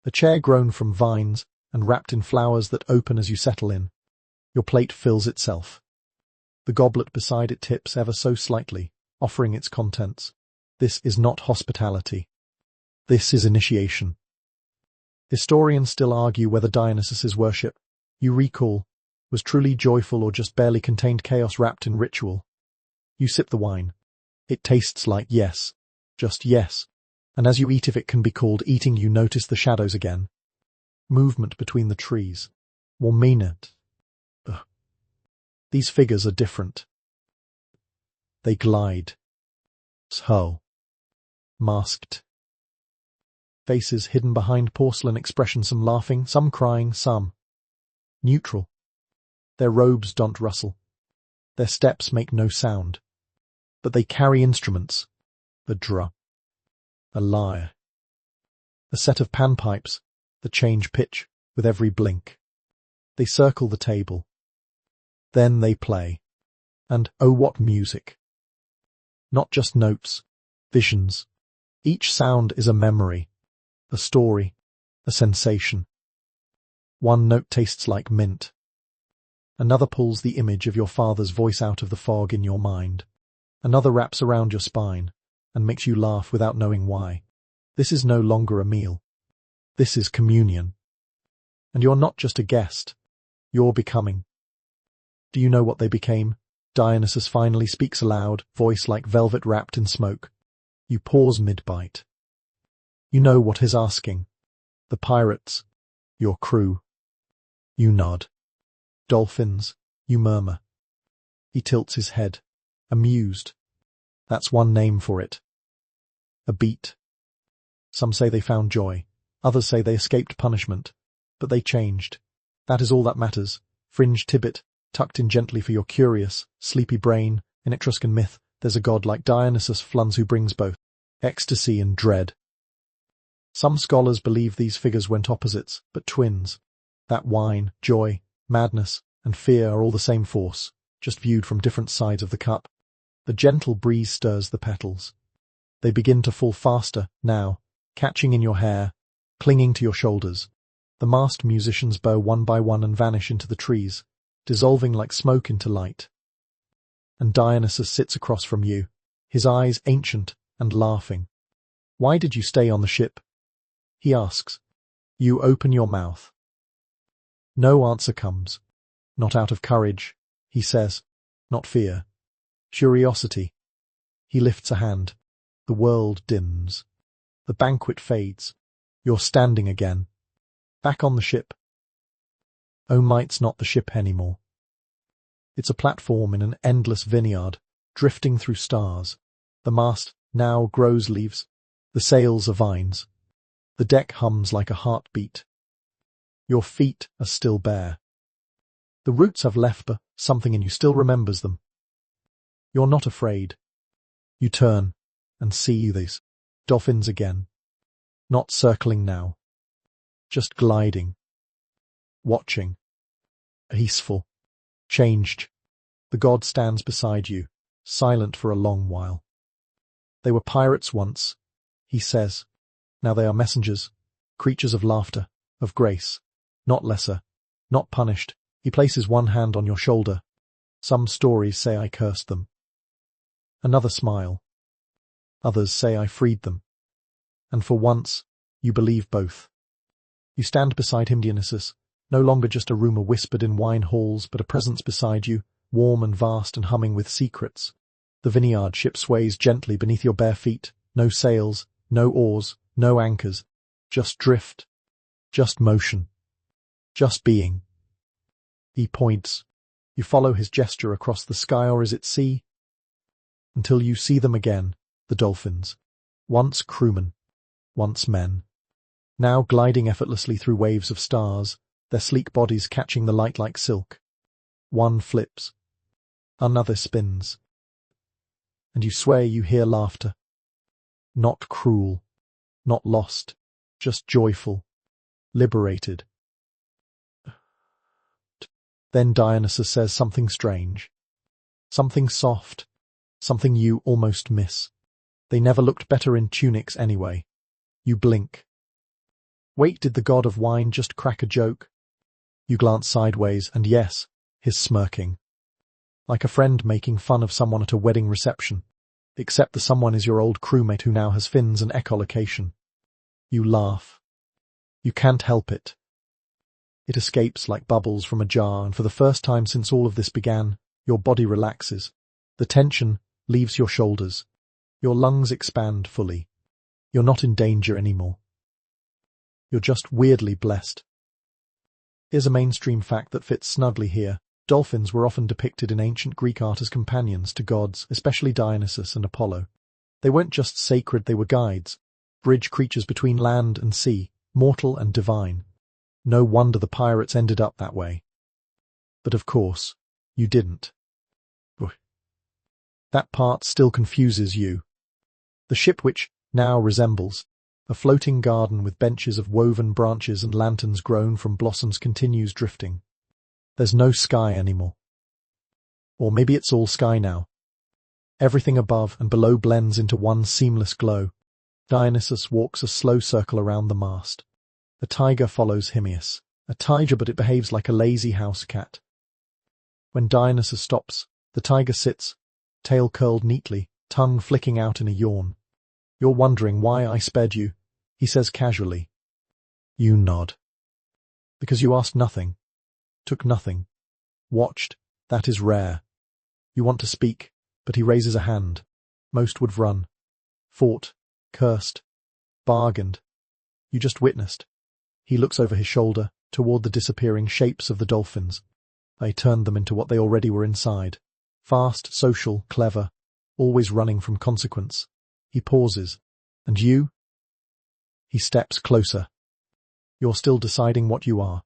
A chair grown from vines and wrapped in flowers that open as you settle in. Your plate fills itself. The goblet beside it tips ever so slightly, offering its contents. This is not hospitality. This is initiation. Historians still argue whether Dionysus's worship, you recall, was truly joyful or just barely contained chaos wrapped in ritual. You sip the wine. It tastes like yes, just yes, and as you eat, if it can be called eating, you notice the shadows again. Movement between the trees. 1 minute. These figures are different. They glide. So. Masked. Faces hidden behind porcelain expression, some laughing, some crying, some neutral. Their robes don't rustle. Their steps make no sound. But they carry instruments. A drum. A lyre. A set of panpipes that change pitch with every blink. They circle the table. Then they play. And oh, what music! Not just notes, visions. Each sound is a memory, a story, a sensation. One note tastes like mint. Another pulls the image of your father's voice out of the fog in your mind. Another wraps around your spine and makes you laugh without knowing why. This is no longer a meal. This is communion. And you're not just a guest. You're becoming. Do you know what they became? Dionysus finally speaks aloud, voice like velvet wrapped in smoke. You pause mid-bite. You know what he's asking. The pirates. Your crew. You nod. Dolphins. You murmur. He tilts his head, amused. That's one name for it. A beat. Some say they found joy. Others say they escaped punishment. But they changed. That is all that matters. Fringe tidbit, tucked in gently for your curious, sleepy brain. In Etruscan myth, there's a god like Dionysus Fluns who brings both ecstasy and dread. Some scholars believe these figures weren't opposites, but twins. That wine, joy, madness, and fear are all the same force, just viewed from different sides of the cup. The gentle breeze stirs the petals. They begin to fall faster, now, catching in your hair, clinging to your shoulders. The masked musicians bow one by one and vanish into the trees, dissolving like smoke into light. And Dionysus sits across from you, his eyes ancient and laughing. "Why did you stay on the ship?" he asks. You open your mouth. No answer comes. Not out of courage, he says, not fear. Curiosity. He lifts a hand. The world dims. The banquet fades. You're standing again. Back on the ship. Oh, might's not the ship anymore. It's a platform in an endless vineyard, drifting through stars. The mast now grows leaves. The sails are vines. The deck hums like a heartbeat. Your feet are still bare. The roots have left, but something in you still remembers them. You're not afraid. You turn and see these dolphins again. Not circling now. Just gliding. Watching. Peaceful. Changed. The god stands beside you, silent for a long while. They were pirates once, he says. Now they are messengers, creatures of laughter, of grace, not lesser, not punished. He places one hand on your shoulder. Some stories say I cursed them. Another smile. Others say I freed them. And for once, you believe both. You stand beside him, Dionysus, no longer just a rumour whispered in wine halls, but a presence beside you, warm and vast and humming with secrets. The vineyard ship sways gently beneath your bare feet, no sails, no oars, no anchors, just drift, just motion, just being. He points. You follow his gesture across the sky, or is it sea? Until you see them again, the dolphins. Once crewmen, once men. Now gliding effortlessly through waves of stars, their sleek bodies catching the light like silk. One flips. Another spins. And you swear you hear laughter. Not cruel. Not lost. Just joyful. Liberated. Then Dionysus says something strange. Something soft. Something you almost miss. They never looked better in tunics anyway. You blink. Wait, did the god of wine just crack a joke? You glance sideways, and yes, he's smirking. Like a friend making fun of someone at a wedding reception. Except the someone is your old crewmate who now has fins and echolocation. You laugh. You can't help it. It escapes like bubbles from a jar, and for the first time since all of this began, your body relaxes. The tension leaves your shoulders. Your lungs expand fully. You're not in danger anymore. You're just weirdly blessed. Here's a mainstream fact that fits snugly here. Dolphins were often depicted in ancient Greek art as companions to gods, especially Dionysus and Apollo. They weren't just sacred, they were guides, bridge creatures between land and sea, mortal and divine. No wonder the pirates ended up that way. But of course, you didn't. That part still confuses you. The ship, which now resembles a floating garden with benches of woven branches and lanterns grown from blossoms, continues drifting. There's no sky anymore. Or maybe it's all sky now. Everything above and below blends into one seamless glow. Dionysus walks a slow circle around the mast. A tiger follows Himeus. A tiger, but it behaves like a lazy house cat. When Dionysus stops, the tiger sits, tail curled neatly, tongue flicking out in a yawn. You're wondering why I spared you, he says casually. You nod. Because you asked nothing, took nothing, watched. That is rare. You want to speak, but he raises a hand. Most would run, fought, cursed, bargained. You just witnessed. He looks over his shoulder, toward the disappearing shapes of the dolphins. They turned them into what they already were inside. Fast, social, clever, always running from consequence. He pauses. And you? He steps closer. You're still deciding what you are.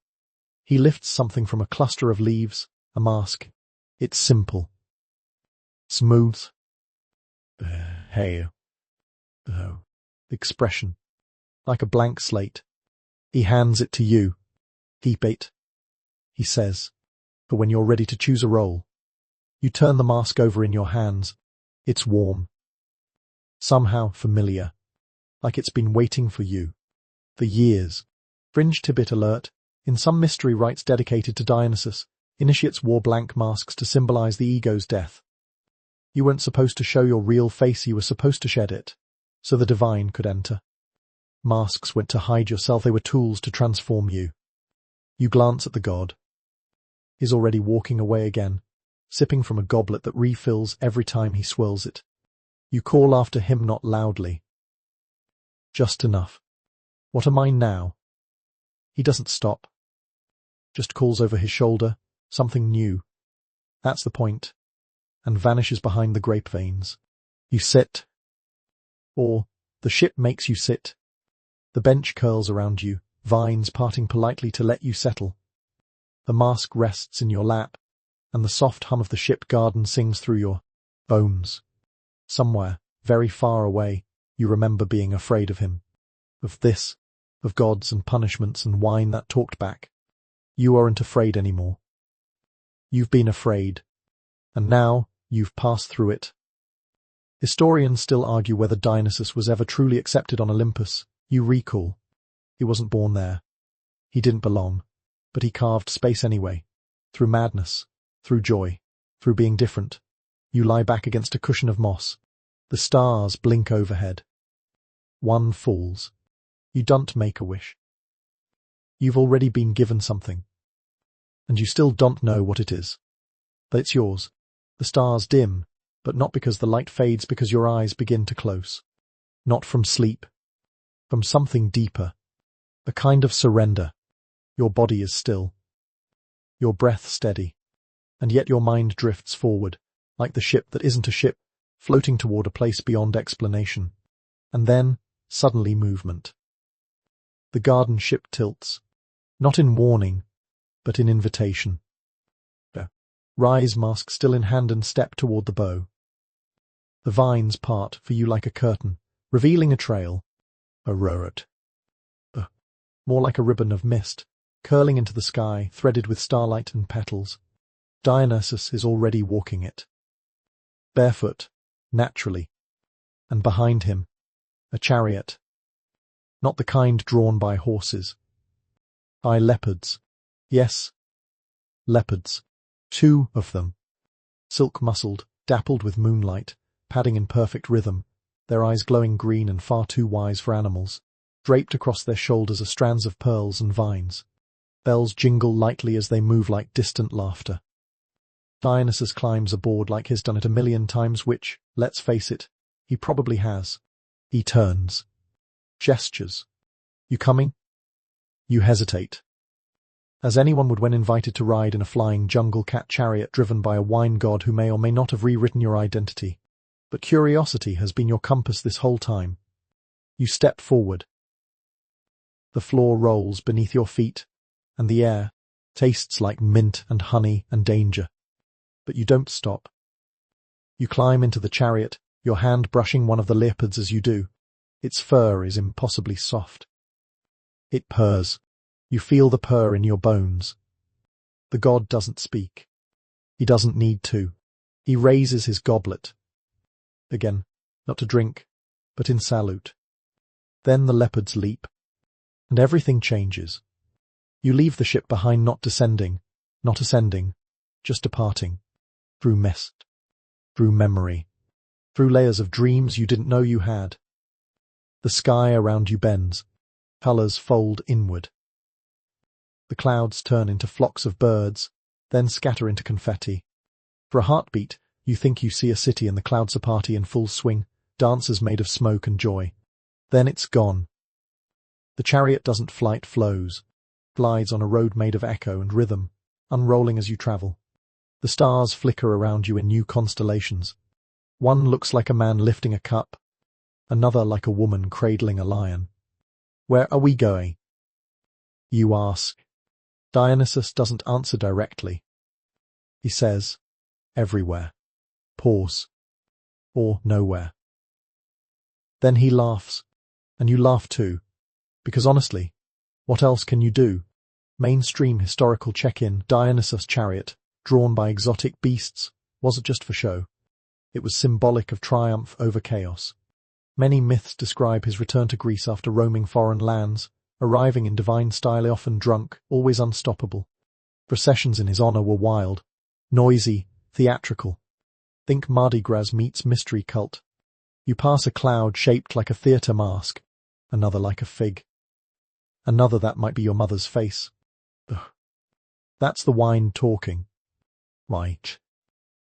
He lifts something from a cluster of leaves, a mask. It's simple. Smooth. Expression. Like a blank slate. He hands it to you. Keep it, he says, for when you're ready to choose a role. You turn the mask over in your hands. It's warm. Somehow familiar. Like it's been waiting for you. For years. Fringe tidbit alert. In some mystery rites dedicated to Dionysus, initiates wore blank masks to symbolize the ego's death. You weren't supposed to show your real face, you were supposed to shed it, so the divine could enter. Masks weren't to hide yourself, they were tools to transform you. You glance at the god. He's already walking away again, sipping from a goblet that refills every time he swirls it. You call after him, not loudly. Just enough. What am I now? He doesn't stop. Just calls over his shoulder, something new. That's the point. And vanishes behind the grape veins. You sit. Or, the ship makes you sit. The bench curls around you, vines parting politely to let you settle. The mask rests in your lap, and the soft hum of the ship garden sings through your bones. Somewhere, very far away, you remember being afraid of him. Of this, of gods and punishments and wine that talked back. You aren't afraid anymore. You've been afraid, and now you've passed through it. Historians still argue whether Dionysus was ever truly accepted on Olympus. You recall. He wasn't born there. He didn't belong, but he carved space anyway. Through madness, through joy, through being different. You lie back against a cushion of moss. The stars blink overhead. One falls. You don't make a wish. You've already been given something. And you still don't know what it is. But it's yours. The stars dim, but not because the light fades, because your eyes begin to close. Not from sleep. From something deeper. A kind of surrender. Your body is still. Your breath steady. And yet your mind drifts forward, like the ship that isn't a ship, floating toward a place beyond explanation. And then, suddenly movement. The garden ship tilts. Not in warning, but in invitation. Rise, mask still in hand, and step toward the bow. The vines part for you like a curtain, revealing a trail. A road. More like a ribbon of mist, curling into the sky, threaded with starlight and petals. Dionysus is already walking it. Barefoot, naturally. And behind him, a chariot. Not the kind drawn by horses. By leopards. Yes, leopards. 2 of them. Silk-muscled, dappled with moonlight, padding in perfect rhythm, their eyes glowing green and far too wise for animals. Draped across their shoulders are strands of pearls and vines. Bells jingle lightly as they move like distant laughter. Dionysus climbs aboard like he's done it 1,000,000 times, which, let's face it, he probably has. He turns. Gestures. You coming? You hesitate. As anyone would when invited to ride in a flying jungle cat chariot driven by a wine god who may or may not have rewritten your identity. But curiosity has been your compass this whole time. You step forward. The floor rolls beneath your feet, and the air tastes like mint and honey and danger. But you don't stop. You climb into the chariot, your hand brushing one of the leopards as you do. Its fur is impossibly soft. It purrs. You feel the purr in your bones. The god doesn't speak. He doesn't need to. He raises his goblet. Again, not to drink, but in salute. Then the leopards leap, and everything changes. You leave the ship behind, not descending, not ascending, just departing. Through mist, through memory, through layers of dreams you didn't know you had. The sky around you bends. Colours fold inward. The clouds turn into flocks of birds, then scatter into confetti. For a heartbeat, you think you see a city, and the clouds a party in full swing, dancers made of smoke and joy. Then it's gone. The chariot doesn't fly, it flows, glides on a road made of echo and rhythm, unrolling as you travel. The stars flicker around you in new constellations. One looks like a man lifting a cup, another like a woman cradling a lion. Where are we going? You ask. Dionysus doesn't answer directly. He says, everywhere. Pause. Or nowhere. Then he laughs, and you laugh too, because honestly, what else can you do? Mainstream historical check-in Dionysus' chariot, drawn by exotic beasts, wasn't just for show. It was symbolic of triumph over chaos. Many myths describe his return to Greece after roaming foreign lands, arriving in divine style, often drunk, always unstoppable. Processions in his honor were wild, noisy, theatrical. Think Mardi Gras meets mystery cult. You pass a cloud shaped like a theatre mask, another like a fig. Another that might be your mother's face. Ugh. That's the wine talking. Right.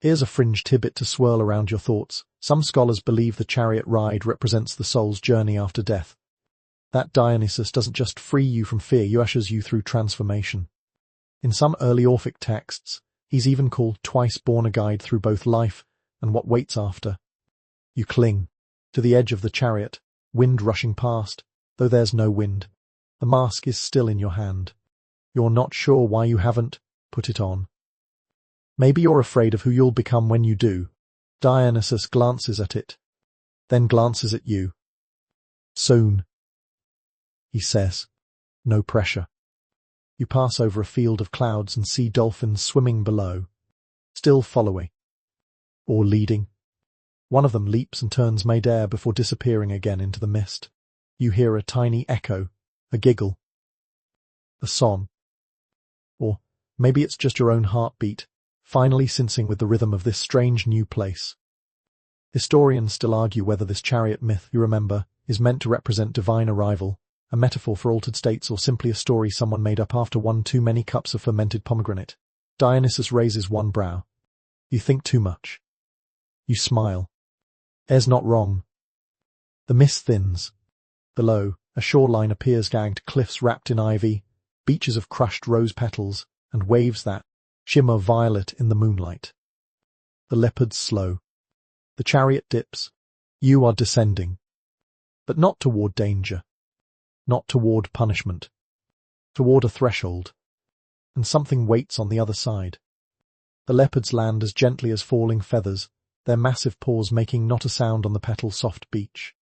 Here's a fringe tidbit to swirl around your thoughts. Some scholars believe the chariot ride represents the soul's journey after death. That Dionysus doesn't just free you from fear, he ushers you through transformation. In some early Orphic texts, he's even called twice born, a guide through both life and what waits after. You cling to the edge of the chariot, wind rushing past, though there's no wind. The mask is still in your hand. You're not sure why you haven't put it on. Maybe you're afraid of who you'll become when you do. Dionysus glances at it, then glances at you. Soon, he says. No pressure. You pass over a field of clouds and see dolphins swimming below, still following, or leading. One of them leaps and turns midair before disappearing again into the mist. You hear a tiny echo, a giggle, a song. Or maybe it's just your own heartbeat, finally syncing with the rhythm of this strange new place. Historians still argue whether this chariot myth, you remember, is meant to represent divine arrival, a metaphor for altered states, or simply a story someone made up after one too many cups of fermented pomegranate. Dionysus raises one brow. You think too much. You smile. Air's not wrong. The mist thins. Below, a shoreline appears, gagged cliffs wrapped in ivy, beaches of crushed rose petals, and waves that shimmer violet in the moonlight. The leopards slow. The chariot dips. You are descending. But not toward danger. Not toward punishment. Toward a threshold. And something waits on the other side. The leopards land as gently as falling feathers, their massive paws making not a sound on the petal-soft beach.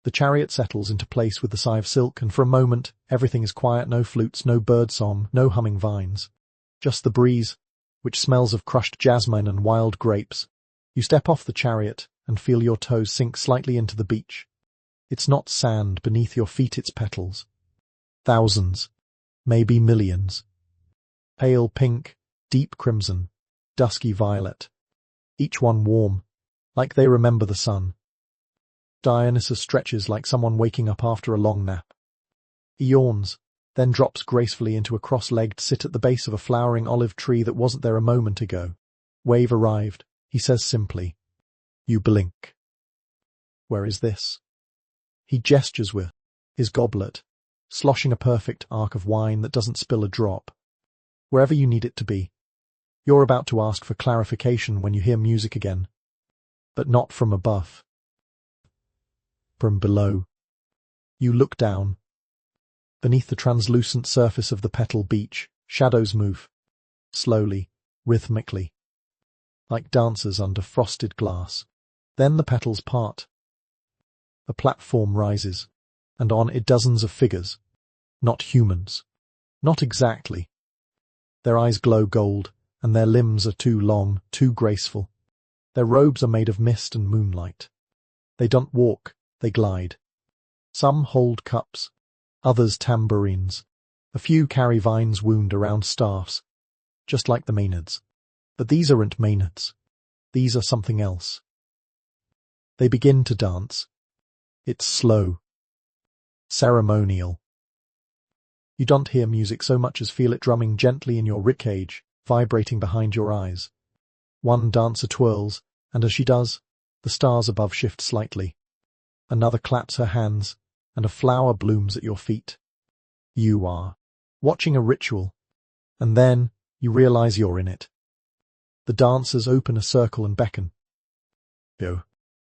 The chariot settles into place with the sigh of silk, and for a moment everything is quiet. No flutes, no bird song, no humming vines. Just the breeze, which smells of crushed jasmine and wild grapes. You step off the chariot and feel your toes sink slightly into the beach. It's not sand beneath your feet, it's petals. Thousands, maybe millions. Pale pink, deep crimson, dusky violet. Each one warm, like they remember the sun. Dionysus stretches like someone waking up after a long nap. He yawns, then drops gracefully into a cross-legged sit at the base of a flowering olive tree that wasn't there a moment ago. Wave arrived, he says simply. You blink. Where is this? He gestures with his goblet, sloshing a perfect arc of wine that doesn't spill a drop. Wherever you need it to be. You're about to ask for clarification when you hear music again. But not from above. From below. You look down. Beneath the translucent surface of the petal beach, shadows move. Slowly, rhythmically. Like dancers under frosted glass. Then the petals part. A platform rises, and on it dozens of figures. Not humans. Not exactly. Their eyes glow gold, and their limbs are too long, too graceful. Their robes are made of mist and moonlight. They don't walk, they glide. Some hold cups, others tambourines. A few carry vines wound around staffs, just like the Maenads. But these aren't Maenads. These are something else. They begin to dance. It's slow. Ceremonial. You don't hear music so much as feel it drumming gently in your ribcage, vibrating behind your eyes. One dancer twirls, and as she does, the stars above shift slightly. Another claps her hands, and a flower blooms at your feet. You are watching a ritual, and then you realize you're in it. The dancers open a circle and beckon. You.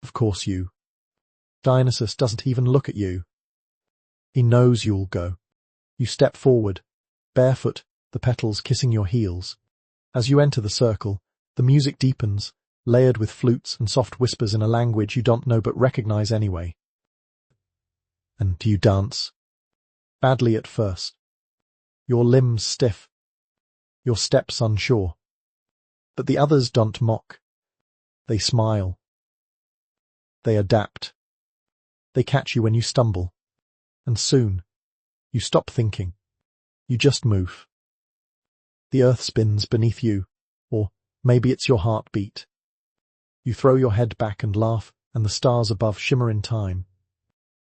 Of course you. Dionysus doesn't even look at you. He knows you'll go. You step forward, barefoot, the petals kissing your heels. As you enter the circle, the music deepens, layered with flutes and soft whispers in a language you don't know but recognize anyway. And you dance. Badly at first. your limbs stiff, your steps unsure. But the others don't mock. They smile. They adapt. They catch you when you stumble. And soon, you stop thinking. You just move. The earth spins beneath you, or maybe it's your heartbeat. You throw your head back and laugh, and the stars above shimmer in time.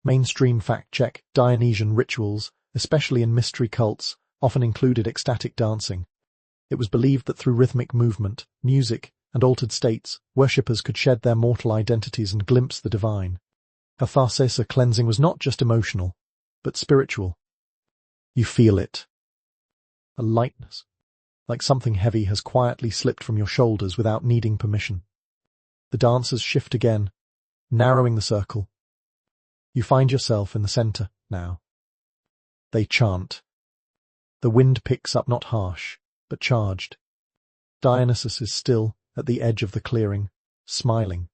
Mainstream fact-check: Dionysian rituals, especially in mystery cults, often included ecstatic dancing. It was believed that through rhythmic movement, music, and altered states, worshippers could shed their mortal identities and glimpse the divine. Catharsis, a cleansing, was not just emotional, but spiritual. You feel it. A lightness, like something heavy has quietly slipped from your shoulders without needing permission. The dancers shift again, narrowing the circle. You find yourself in the center now. They chant. The wind picks up, not harsh, but charged. Dionysus is still at the edge of the clearing, smiling.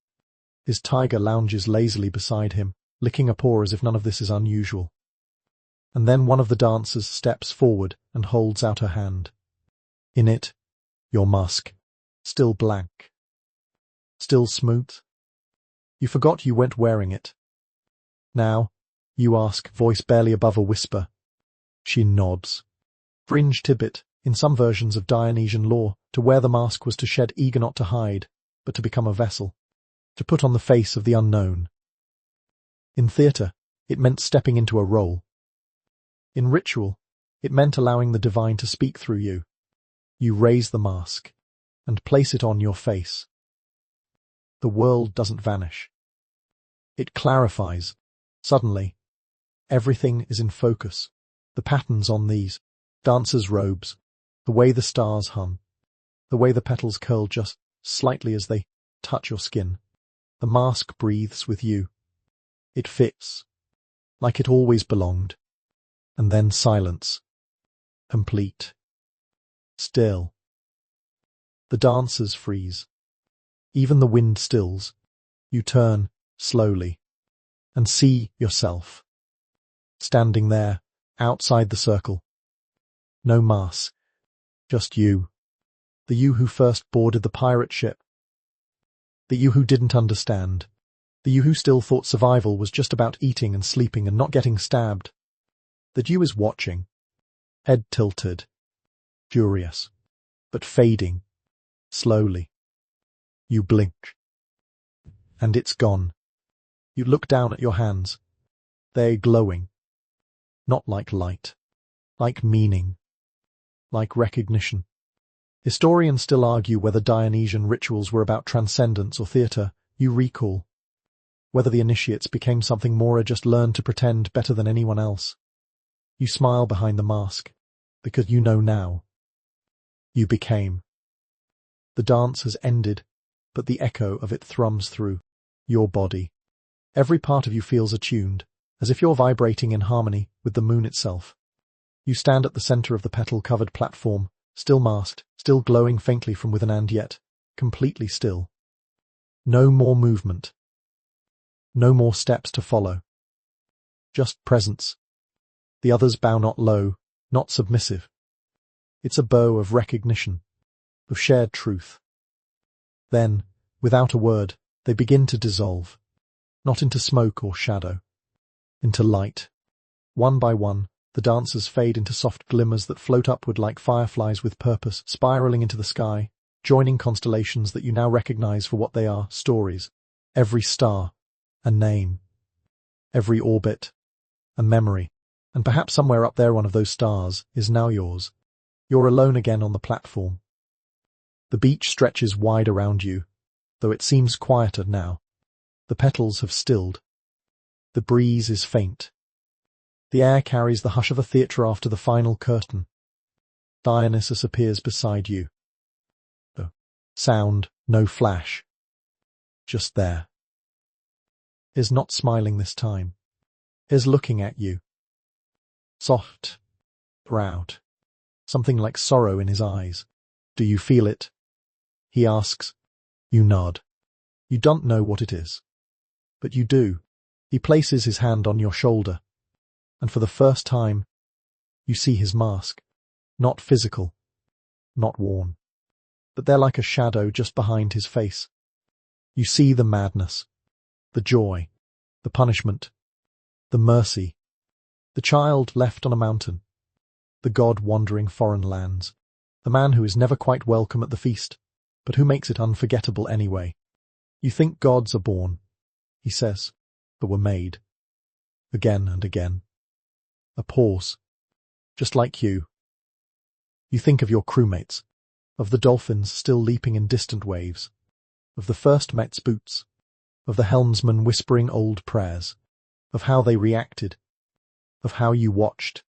His tiger lounges lazily beside him, licking a paw as if none of this is unusual. And then one of the dancers steps forward and holds out her hand. In it, your mask, still blank, still smooth. You forgot you weren't wearing it. Now, you ask, voice barely above a whisper. She nods. Fringe tidbit: in some versions of Dionysian lore, to wear the mask was to shed, eager not to hide, but to become a vessel, to put on the face of the unknown. In theatre, it meant stepping into a role. In ritual, it meant allowing the divine to speak through you. You raise the mask and place it on your face. The world doesn't vanish. It clarifies. Suddenly, everything is in focus. The patterns on these dancers' robes, the way the stars hum, the way the petals curl just slightly as they touch your skin. The mask breathes with you. It fits, like it always belonged. And then silence. Complete. Still. The dancers freeze. Even the wind stills. You turn, slowly, and see yourself. Standing there, outside the circle. No mask. Just you. The you who first boarded the pirate ship. The you who didn't understand. The you who still thought survival was just about eating and sleeping and not getting stabbed. That you is watching. Head tilted. Curious. But fading. Slowly. You blink. And it's gone. You look down at your hands. They're glowing. Not like light. Like meaning. Like recognition. Historians still argue whether Dionysian rituals were about transcendence or theatre. You recall. Whether the initiates became something more or just learned to pretend better than anyone else. You smile behind the mask, because you know now. You became. The dance has ended, but the echo of it thrums through your body. Every part of you feels attuned, as if you're vibrating in harmony with the moon itself. You stand at the center of the petal-covered platform, still masked, still glowing faintly from within, and yet completely still. No more movement. No more steps to follow. Just presence. The others bow, not low, not submissive. It's a bow of recognition, of shared truth. Then, without a word, they begin to dissolve, not into smoke or shadow, into light. One by one, the dancers fade into soft glimmers that float upward like fireflies with purpose, spiraling into the sky, joining constellations that you now recognize for what they are: stories. Every star, a name. Every orbit, a memory. And perhaps somewhere up there one of those stars is now yours. You're alone again on the platform. The beach stretches wide around you, though it seems quieter now. The petals have stilled. The breeze is faint. The air carries the hush of a theatre after the final curtain. Dionysus appears beside you. No sound, no flash. Just there. Is not smiling this time. Is looking at you. Soft, proud, something like sorrow in his eyes. Do you feel it? He asks. You nod. You don't know what it is. But you do. He places his hand on your shoulder. And for the first time, you see his mask. Not physical, not worn, but they're like a shadow just behind his face. You see the madness, the joy, the punishment, the mercy, the child left on a mountain, the god wandering foreign lands, the man who is never quite welcome at the feast, but who makes it unforgettable anyway. You think gods are born, he says, but were made. Again and again. A pause. Just like you. You think of your crewmates, of the dolphins still leaping in distant waves, of the first mate's boots, of the helmsman whispering old prayers, of how they reacted, of how you watched.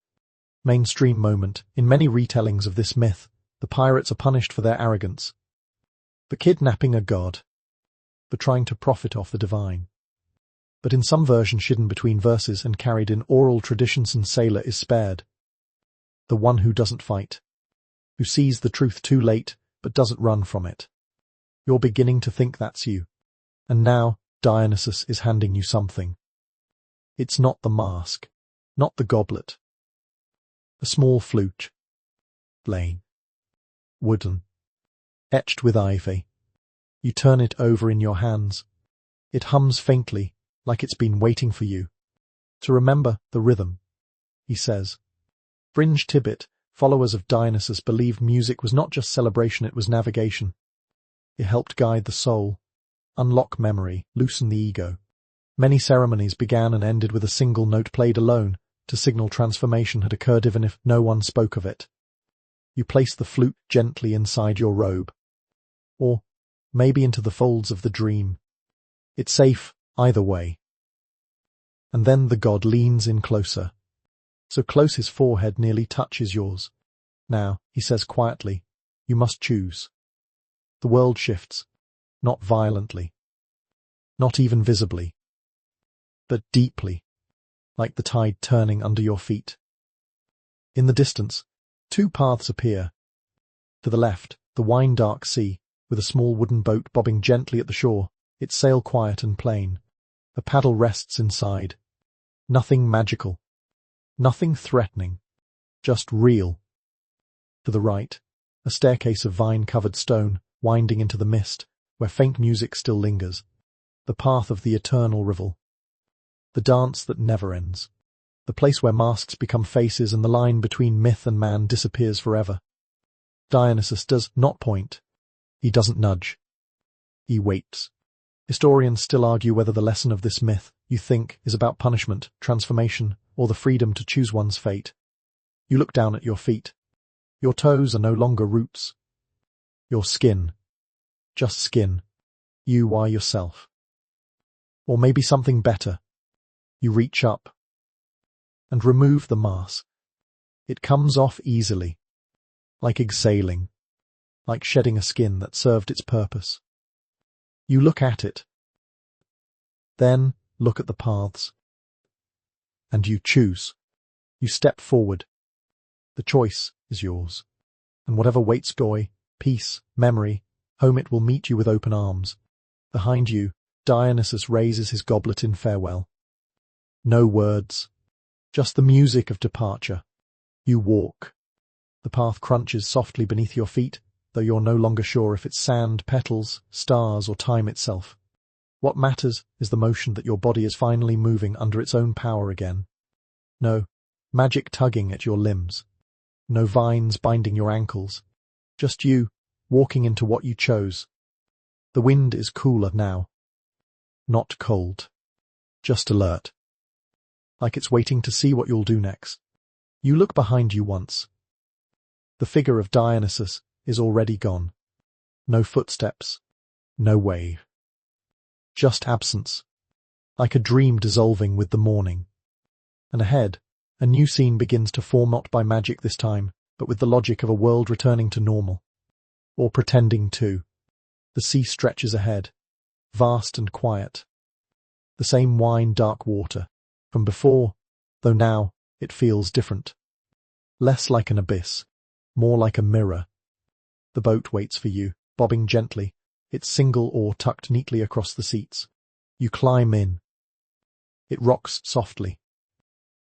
Mainstream moment. In many retellings of this myth, the pirates are punished for their arrogance, for kidnapping a god, for trying to profit off the divine. But in some versions hidden between verses and carried in oral traditions, and sailor is spared. The one who doesn't fight, who sees the truth too late but doesn't run from it. You're beginning to think that's you. And now Dionysus is handing you something. It's not the mask, not the goblet. A small flute. Plain. Wooden. Etched with ivy. You turn it over in your hands. It hums faintly, like it's been waiting for you. To remember the rhythm, he says. Fringe Tibet, followers of Dionysus, believed music was not just celebration, it was navigation. It helped guide the soul, unlock memory, loosen the ego. Many ceremonies began and ended with a single note played alone, to signal transformation had occurred even if no one spoke of it. You place the flute gently inside your robe, or maybe into the folds of the dream. It's safe either way. And then the god leans in closer, so close his forehead nearly touches yours. Now, he says quietly, you must choose. The world shifts, not violently, not even visibly, but deeply, like the tide turning under your feet. In the distance, two paths appear. To the left, the wine-dark sea, with a small wooden boat bobbing gently at the shore, its sail quiet and plain. A paddle rests inside. Nothing magical, nothing threatening, just real. To the right, a staircase of vine-covered stone, winding into the mist, where faint music still lingers. The path of the eternal rivel. The dance that never ends. The place where masks become faces and the line between myth and man disappears forever. Dionysus does not point. He doesn't nudge. He waits. Historians still argue whether the lesson of this myth, you think, is about punishment, transformation, or the freedom to choose one's fate. You look down at your feet. Your toes are no longer roots. Your skin. Just skin. You are yourself. Or maybe something better. You reach up and remove the mask. It comes off easily, like exhaling, like shedding a skin that served its purpose. You look at it, then look at the paths, and you choose. You step forward. The choice is yours, and whatever waits joy, peace, memory, home it will meet you with open arms. Behind you, Dionysus raises his goblet in farewell. No words, just the music of departure. You walk. The path crunches softly beneath your feet, though you're no longer sure if it's sand, petals, stars, or time itself. What matters is the motion that your body is finally moving under its own power again. No magic tugging at your limbs. No vines binding your ankles. Just you, walking into what you chose. The wind is cooler now. Not cold. Just alert. Like it's waiting to see what you'll do next. You look behind you once. The figure of Dionysus is already gone. No footsteps. No wave. Just absence. Like a dream dissolving with the morning. And ahead, a new scene begins to form, not by magic this time, but with the logic of a world returning to normal. Or pretending to. The sea stretches ahead, vast and quiet. The same wine-dark water from before, though now it feels different. Less like an abyss, more like a mirror. The boat waits for you, bobbing gently, its single oar tucked neatly across the seats. You climb in. It rocks softly,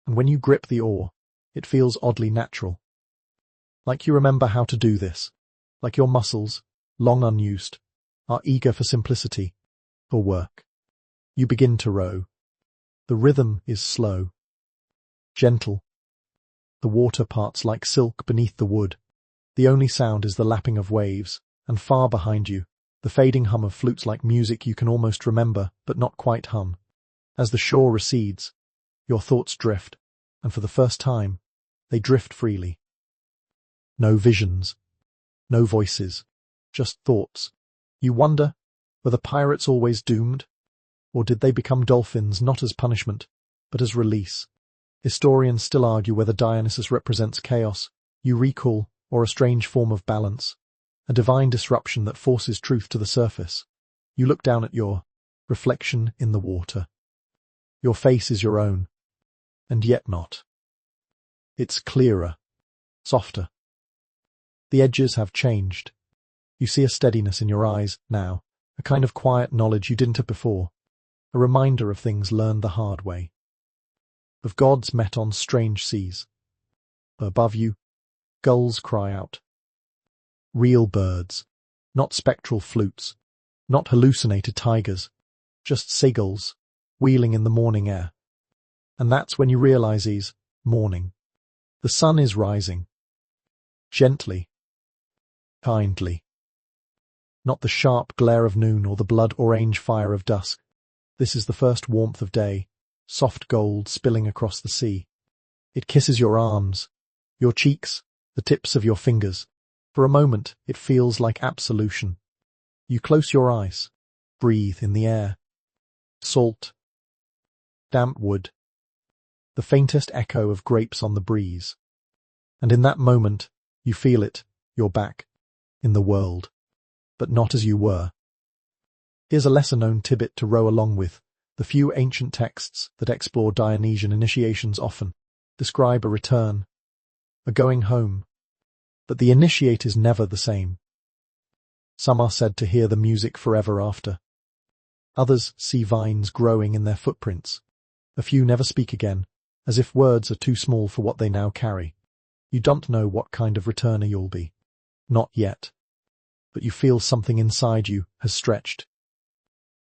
and when you grip the oar, it feels oddly natural. Like you remember how to do this. Like your muscles, long unused, are eager for simplicity, for work. You begin to row. The rhythm is slow, gentle. The water parts like silk beneath the wood. The only sound is the lapping of waves, and far behind you, the fading hum of flutes like music you can almost remember, but not quite hum. As the shore recedes, your thoughts drift, and for the first time, they drift freely. No visions, no voices, just thoughts. You wonder, were the pirates always doomed? Or did they become dolphins not as punishment, but as release? Historians still argue whether Dionysus represents chaos, recall, or a strange form of balance, a divine disruption that forces truth to the surface. You look down at your reflection in the water. Your face is your own, and yet not. It's clearer, softer. The edges have changed. You see a steadiness in your eyes now, a kind of quiet knowledge you didn't have before, a reminder of things learned the hard way, of gods met on strange seas. Above you, gulls cry out. Real birds, not spectral flutes, not hallucinated tigers, just seagulls, wheeling in the morning air. And that's when you realize he's morning. The sun is rising. Gently. Kindly. Not the sharp glare of noon or the blood-orange fire of dusk. This is the first warmth of day, soft gold spilling across the sea. It kisses your arms, your cheeks, the tips of your fingers. For a moment, it feels like absolution. You close your eyes, breathe in the air. Salt. Damp wood. The faintest echo of grapes on the breeze. And in that moment, you feel it, you're back, in the world, but not as you were. Here's a lesser-known tidbit to row along with. The few ancient texts that explore Dionysian initiations often describe a return, a going home, but the initiate is never the same. Some are said to hear the music forever after. Others see vines growing in their footprints. A few never speak again, as if words are too small for what they now carry. You don't know what kind of returner you'll be. Not yet. But you feel something inside you has stretched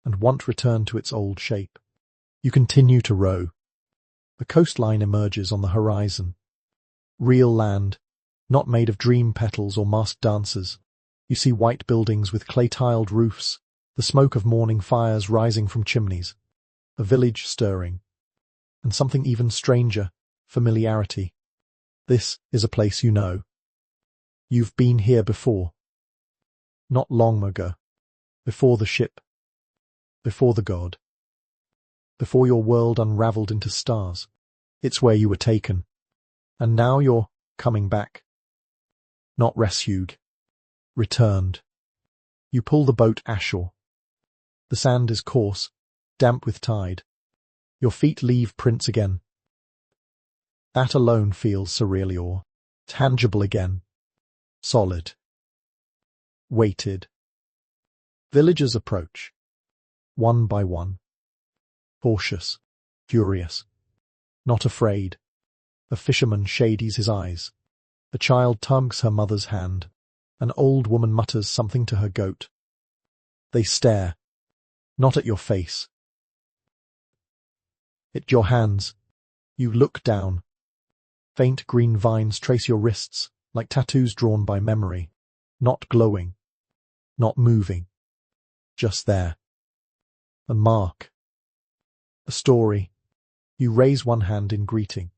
and won't return to its old shape. You continue to row. The coastline emerges on the horizon. Real land, not made of dream petals or masked dancers. You see white buildings with clay-tiled roofs, the smoke of morning fires rising from chimneys, a village stirring, and something even stranger, familiarity. This is a place you know. You've been here before. Not long ago. Before the ship. Before the god. Before your world unraveled into stars. It's where you were taken. And now you're coming back. Not rescued. Returned. You pull the boat ashore. The sand is coarse, damp with tide. Your feet leave prints again. That alone feels surreal or tangible again. Solid. Weighted. Villagers approach. One by one. Cautious. Curious. Not afraid. A fisherman shades his eyes. A child tugs her mother's hand. An old woman mutters something to her goat. They stare. Not at your face. At your hands. You look down. Faint green vines trace your wrists, like tattoos drawn by memory. Not glowing. Not moving. Just there. A mark. A story. You raise one hand in greeting.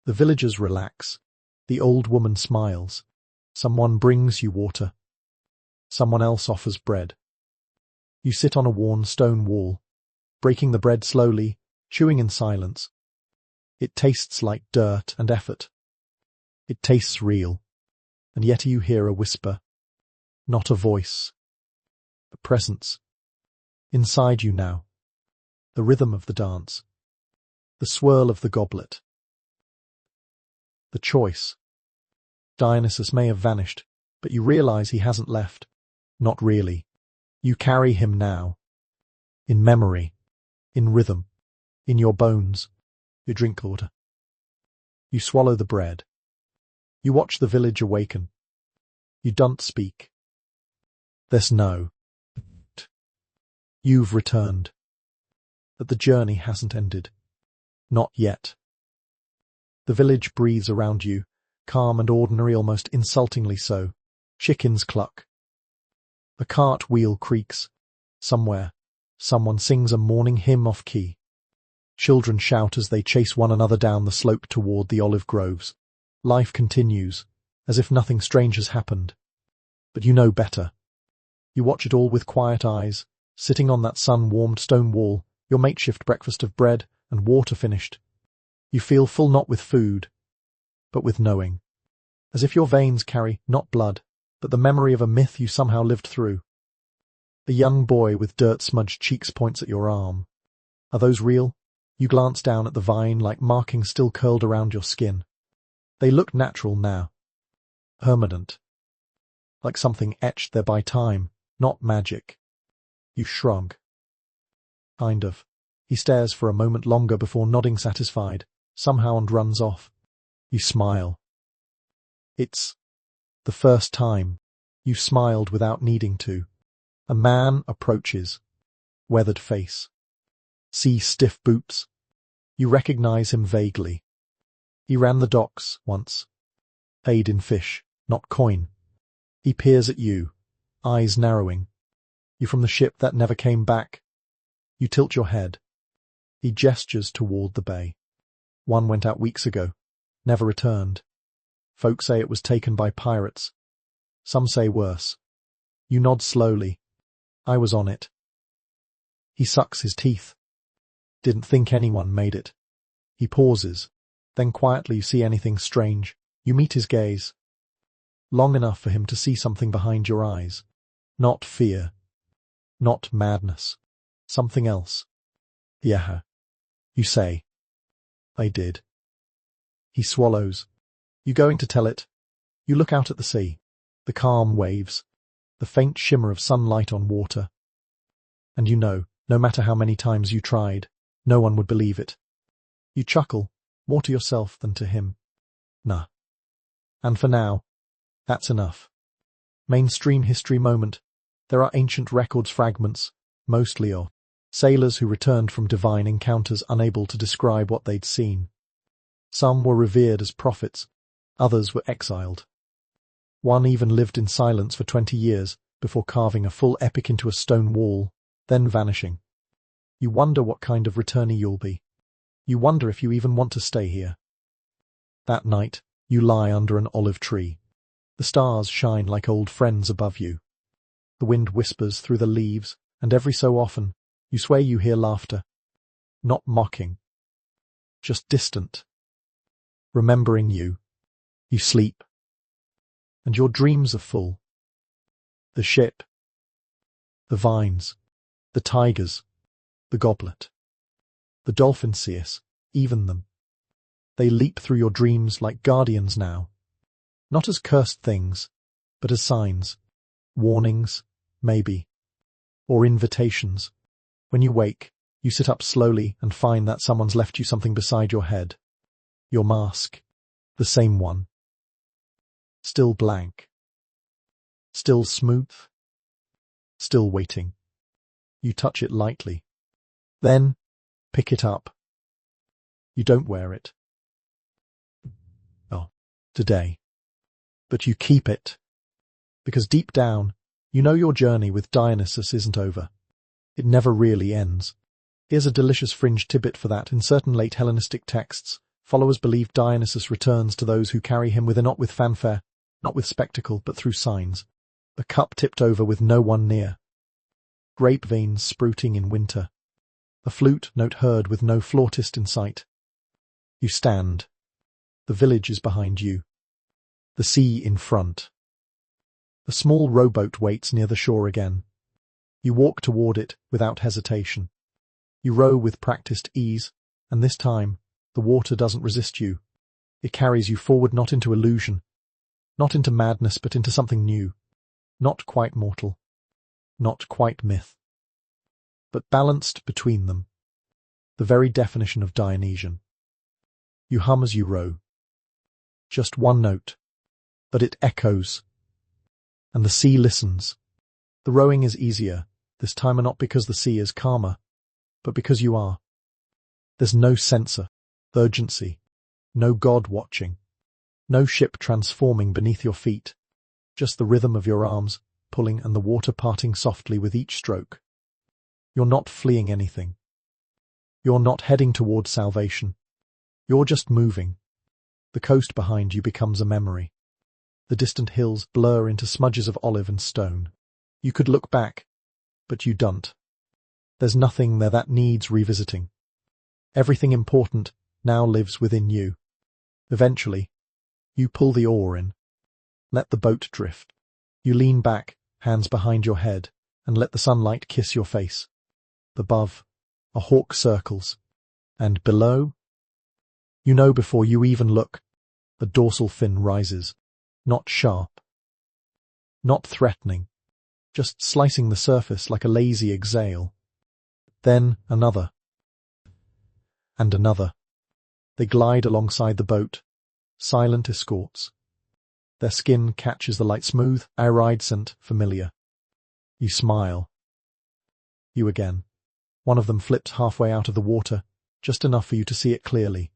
The villagers relax. The old woman smiles. Someone brings you water. Someone else offers bread. You sit on a worn stone wall, breaking the bread slowly, chewing in silence. It tastes like dirt and effort. It tastes real, and yet you hear a whisper. Not a voice. A presence. Inside you now. The rhythm of the dance. The swirl of the goblet. The choice. Dionysus may have vanished, but you realize he hasn't left. Not really. You carry him now. In memory. In rhythm. In your bones. You drink water. You swallow the bread. You watch the village awaken. You don't speak. There's no. You've returned. But the journey hasn't ended. Not yet. The village breathes around you, calm and ordinary, almost insultingly so. Chickens cluck. The cart wheel creaks. Somewhere, someone sings a morning hymn off key. Children shout as they chase one another down the slope toward the olive groves. Life continues, as if nothing strange has happened. But you know better. You watch it all with quiet eyes, sitting on that sun-warmed stone wall, your makeshift breakfast of bread and water finished. You feel full not with food, but with knowing. As if your veins carry, not blood, but the memory of a myth you somehow lived through. A young boy with dirt-smudged cheeks points at your arm. Are those real? You glance down at the vine like markings still curled around your skin. They look natural now. Permanent. Like something etched there by time, not magic. You shrug. Kind of. He stares for a moment longer before nodding satisfied, somehow, and runs off. You smile. It's the first time you smiled without needing to. A man approaches. Weathered face. See stiff boots. You recognize him vaguely. He ran the docks once. Paid in fish, not coin. He peers at you, eyes narrowing. You from the ship that never came back. You tilt your head. He gestures toward the bay. One went out weeks ago, never returned. Folk say it was taken by pirates. Some say worse. You nod slowly. I was on it. He sucks his teeth. Didn't think anyone made it. He pauses. Then quietly you see anything strange. You meet his gaze. Long enough for him to see something behind your eyes. Not fear. Not madness. Something else. Yeah. You say. I did. He swallows. You going to tell it? You look out at the sea. The calm waves. The faint shimmer of sunlight on water. And you know, no matter how many times you tried, no one would believe it. You chuckle, more to yourself than to him. Nah. And for now, that's enough. Mainstream history moment. There are ancient records fragments, mostly of sailors who returned from divine encounters unable to describe what they'd seen. Some were revered as prophets, others were exiled. One even lived in silence for 20 years before carving a full epic into a stone wall, then vanishing. You wonder what kind of returnee you'll be. You wonder if you even want to stay here. That night, you lie under an olive tree. The stars shine like old friends above you. The wind whispers through the leaves, and every so often, you swear you hear laughter. Not mocking. Just distant. Remembering you. You sleep. And your dreams are full. The ship. The vines. The tigers. The goblet. The dolphin seers, even them. They leap through your dreams like guardians now. Not as cursed things, but as signs. Warnings, maybe. Or invitations. When you wake, you sit up slowly and find that someone's left you something beside your head. Your mask. The same one. Still blank. Still smooth. Still waiting. You touch it lightly. Then, pick it up. You don't wear it. Oh, today. But you keep it. Because deep down, you know your journey with Dionysus isn't over. It never really ends. Here's a delicious fringe tidbit for that. In certain late Hellenistic texts, followers believe Dionysus returns to those who carry him not with fanfare, not with spectacle, but through signs. A cup tipped over with no one near. Grape veins sprouting in winter. A flute note heard with no flautist in sight. You stand. The village is behind you. The sea in front. A small rowboat waits near the shore again. You walk toward it without hesitation. You row with practiced ease, and this time, the water doesn't resist you. It carries you forward, not into illusion, not into madness, but into something new. Not quite mortal. Not quite myth. But balanced between them. The very definition of Dionysian. You hum as you row. Just one note, but it echoes, and the sea listens. The rowing is easier, this time, not because the sea is calmer, but because you are. There's no censor, urgency, no God watching, no ship transforming beneath your feet, just the rhythm of your arms pulling and the water parting softly with each stroke. You're not fleeing anything. You're not heading towards salvation. You're just moving. The coast behind you becomes a memory. The distant hills blur into smudges of olive and stone. You could look back, but you don't. There's nothing there that needs revisiting. Everything important now lives within you. Eventually, you pull the oar in. Let the boat drift. You lean back, hands behind your head, and let the sunlight kiss your face. Above, a hawk circles, and below, you know before you even look, the dorsal fin rises, not sharp, not threatening, just slicing the surface like a lazy exhale. Then another, and another. They glide alongside the boat, silent escorts. Their skin catches the light, smooth, iridescent, familiar. You smile. You again. One of them flips halfway out of the water, just enough for you to see it clearly.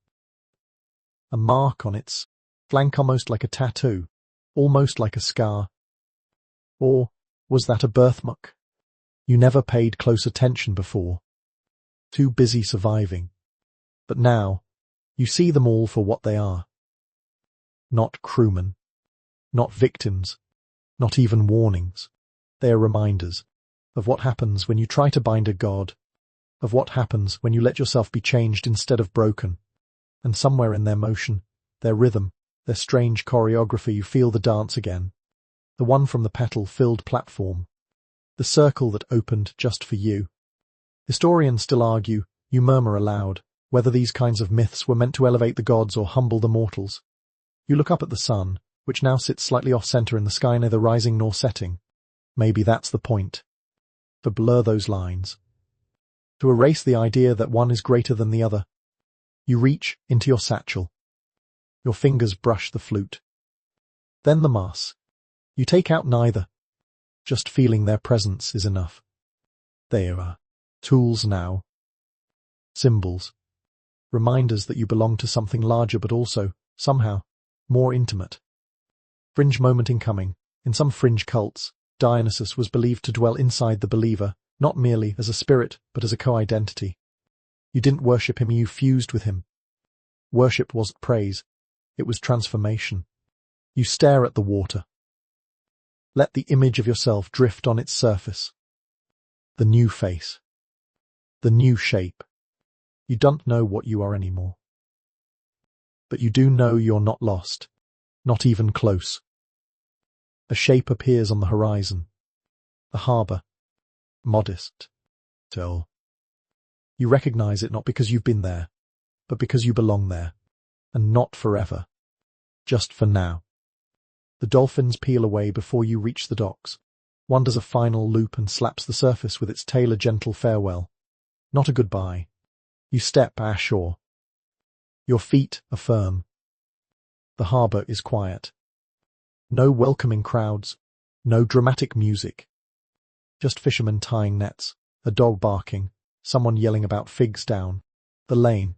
A mark on its flank, almost like a tattoo, almost like a scar. Or was that a birthmark? You never paid close attention before. Too busy surviving. But now, you see them all for what they are. Not crewmen. Not victims. Not even warnings. They are reminders of what happens when you try to bind a god, of what happens when you let yourself be changed instead of broken. And somewhere in their motion, their rhythm, their strange choreography, you feel the dance again. The one from the petal-filled platform. The circle that opened just for you. Historians still argue, you murmur aloud, whether these kinds of myths were meant to elevate the gods or humble the mortals. You look up at the sun, which now sits slightly off-center in the sky, neither rising nor setting. Maybe that's the point. To blur those lines. To erase the idea that one is greater than the other. You reach into your satchel. Your fingers brush the flute. Then the mass. You take out neither. Just feeling their presence is enough. They are tools now. Symbols. Reminders that you belong to something larger, but also, somehow, more intimate. Fringe moment incoming. In some fringe cults, Dionysus was believed to dwell inside the believer, not merely as a spirit, but as a co-identity. You didn't worship him, you fused with him. Worship wasn't praise, it was transformation. You stare at the water. Let the image of yourself drift on its surface. The new face. The new shape. You don't know what you are anymore. But you do know you're not lost. Not even close. A shape appears on the horizon. The harbour. Modest. Still. You recognize it not because you've been there, but because you belong there. And not forever. Just for now. The dolphins peel away before you reach the docks. One does a final loop and slaps the surface with its tail, a gentle farewell. Not a goodbye. You step ashore. Your feet are firm. The harbour is quiet. No welcoming crowds. No dramatic music. Just fishermen tying nets, a dog barking, someone yelling about figs down the lane.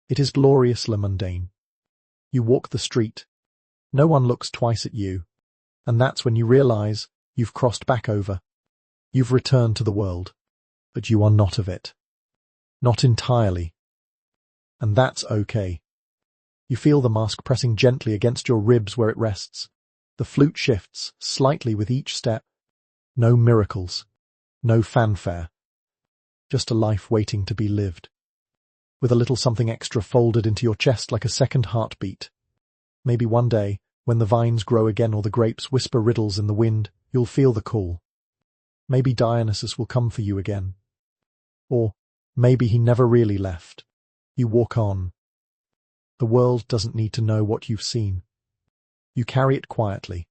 It is gloriously mundane. You walk the street. No one looks twice at you. And that's when you realize you've crossed back over. You've returned to the world. But you are not of it. Not entirely. And that's okay. You feel the mask pressing gently against your ribs where it rests. The flute shifts slightly with each step. No miracles. No fanfare. Just a life waiting to be lived. With a little something extra folded into your chest like a second heartbeat. Maybe one day, when the vines grow again or the grapes whisper riddles in the wind, you'll feel the call. Maybe Dionysus will come for you again. Or maybe he never really left. You walk on. The world doesn't need to know what you've seen. You carry it quietly.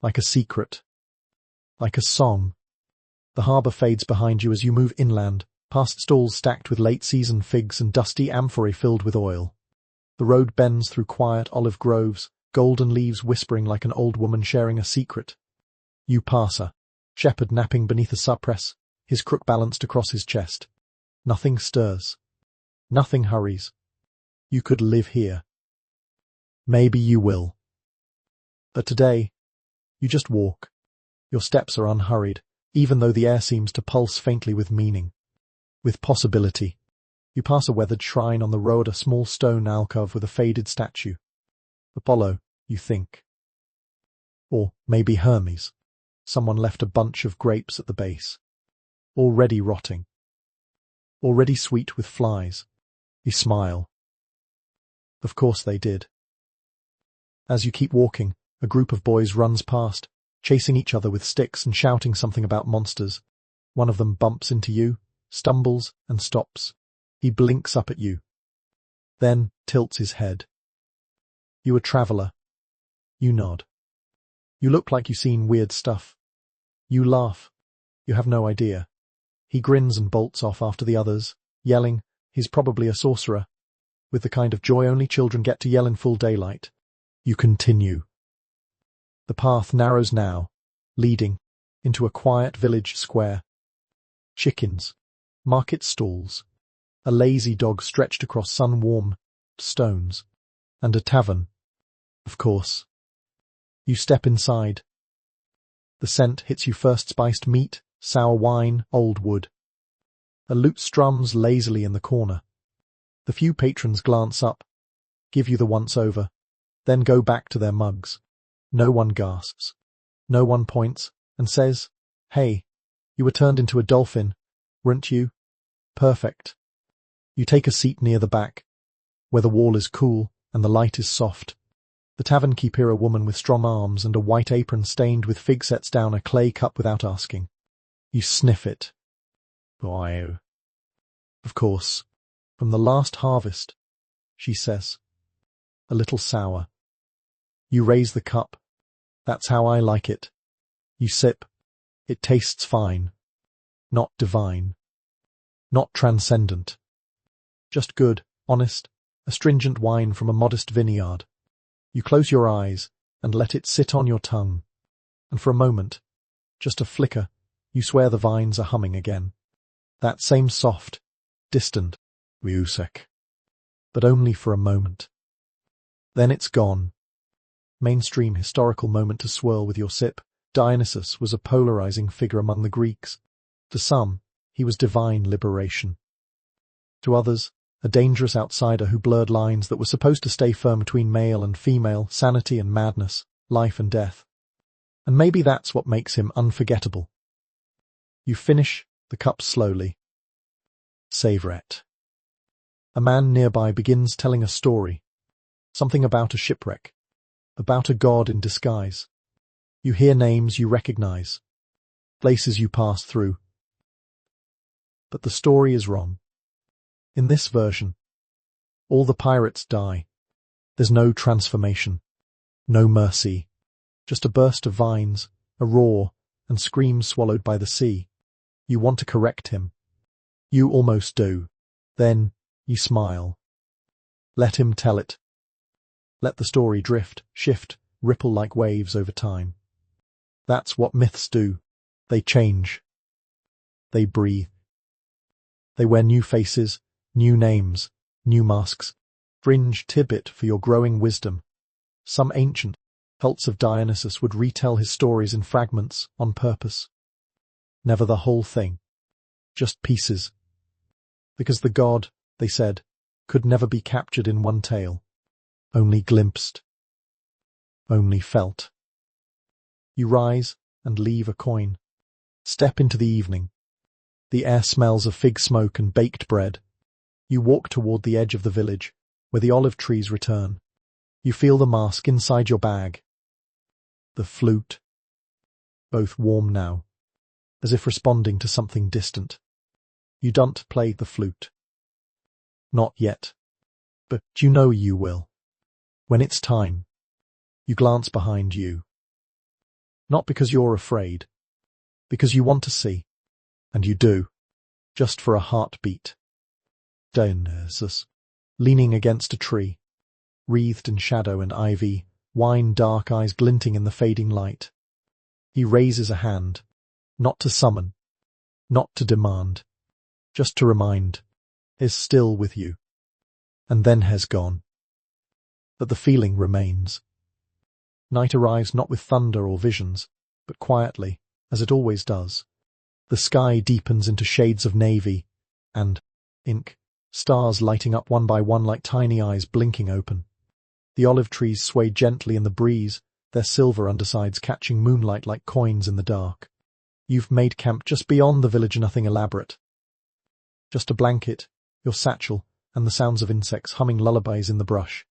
Like a secret. Like a song. The harbour fades behind you as you move inland, past stalls stacked with late-season figs and dusty amphorae filled with oil. The road bends through quiet olive groves, golden leaves whispering like an old woman sharing a secret. You pass a shepherd napping beneath a cypress, his crook balanced across his chest. Nothing stirs. Nothing hurries. You could live here. Maybe you will. But today, you just walk. Your steps are unhurried, even though the air seems to pulse faintly with meaning, with possibility. You pass a weathered shrine on the road, a small stone alcove with a faded statue. Apollo, you think. Or maybe Hermes. Someone left a bunch of grapes at the base. Already rotting. Already sweet with flies. You smile. Of course they did. As you keep walking, a group of boys runs past, chasing each other with sticks and shouting something about monsters. One of them bumps into you, stumbles, and stops. He blinks up at you. Then tilts his head. You a traveller. You nod. You look like you've seen weird stuff. You laugh. You have no idea. He grins and bolts off after the others, yelling, he's probably a sorcerer, with the kind of joy only children get to yell in full daylight. You continue. The path narrows now, leading into a quiet village square. Chickens, market stalls, a lazy dog stretched across sun-warmed stones, and a tavern, of course. You step inside. The scent hits you first: spiced meat, sour wine, old wood. A lute strums lazily in the corner. The few patrons glance up, give you the once-over, then go back to their mugs. No one gasps. No one points and says, "Hey, you were turned into a dolphin, weren't you? Perfect." You take a seat near the back, where the wall is cool and the light is soft. The tavern keeper, a woman with strong arms and a white apron stained with fig, sets down a clay cup without asking. You sniff it. Wow. Of course, from the last harvest, she says. A little sour. You raise the cup. That's how I like it. You sip. It tastes fine. Not divine. Not transcendent. Just good, honest, astringent wine from a modest vineyard. You close your eyes and let it sit on your tongue. And for a moment, just a flicker, you swear the vines are humming again. That same soft, distant music. But only for a moment. Then it's gone. Mainstream historical moment to swirl with your sip. Dionysus was a polarizing figure among the Greeks. To some, he was divine liberation. To others, a dangerous outsider who blurred lines that were supposed to stay firm between male and female, sanity and madness, life and death. And maybe that's what makes him unforgettable. You finish the cup slowly. Savor it. A man nearby begins telling a story. Something about a shipwreck. About a god in disguise. You hear names you recognize. Places you pass through. But the story is wrong. In this version, all the pirates die. There's no transformation, no mercy, just a burst of vines, a roar, and screams swallowed by the sea. You want to correct him. You almost do. Then you smile. Let him tell it. Let the story drift, shift, ripple like waves over time. That's what myths do. They change. They breathe. They wear new faces, new names, new masks. Fringe tidbit for your growing wisdom. Some ancient cults of Dionysus would retell his stories in fragments on purpose. Never the whole thing. Just pieces. Because the god, they said, could never be captured in one tale. Only glimpsed. Only felt. You rise and leave a coin. Step into the evening. The air smells of fig smoke and baked bread. You walk toward the edge of the village, where the olive trees return. You feel the mask inside your bag. The flute. Both warm now, as if responding to something distant. You don't play the flute. Not yet. But you know you will. When it's time. You glance behind you. Not because you're afraid. Because you want to see. And you do. Just for a heartbeat. Dionysus, leaning against a tree, wreathed in shadow and ivy, wine dark eyes glinting in the fading light. He raises a hand, not to summon, not to demand, just to remind, is still with you, and then has gone. But the feeling remains. Night arrives not with thunder or visions, but quietly, as it always does. The sky deepens into shades of navy, and ink, stars lighting up one by one like tiny eyes blinking open. The olive trees sway gently in the breeze, their silver undersides catching moonlight like coins in the dark. You've made camp just beyond the village, nothing elaborate. Just a blanket, your satchel, and the sounds of insects humming lullabies in the brush.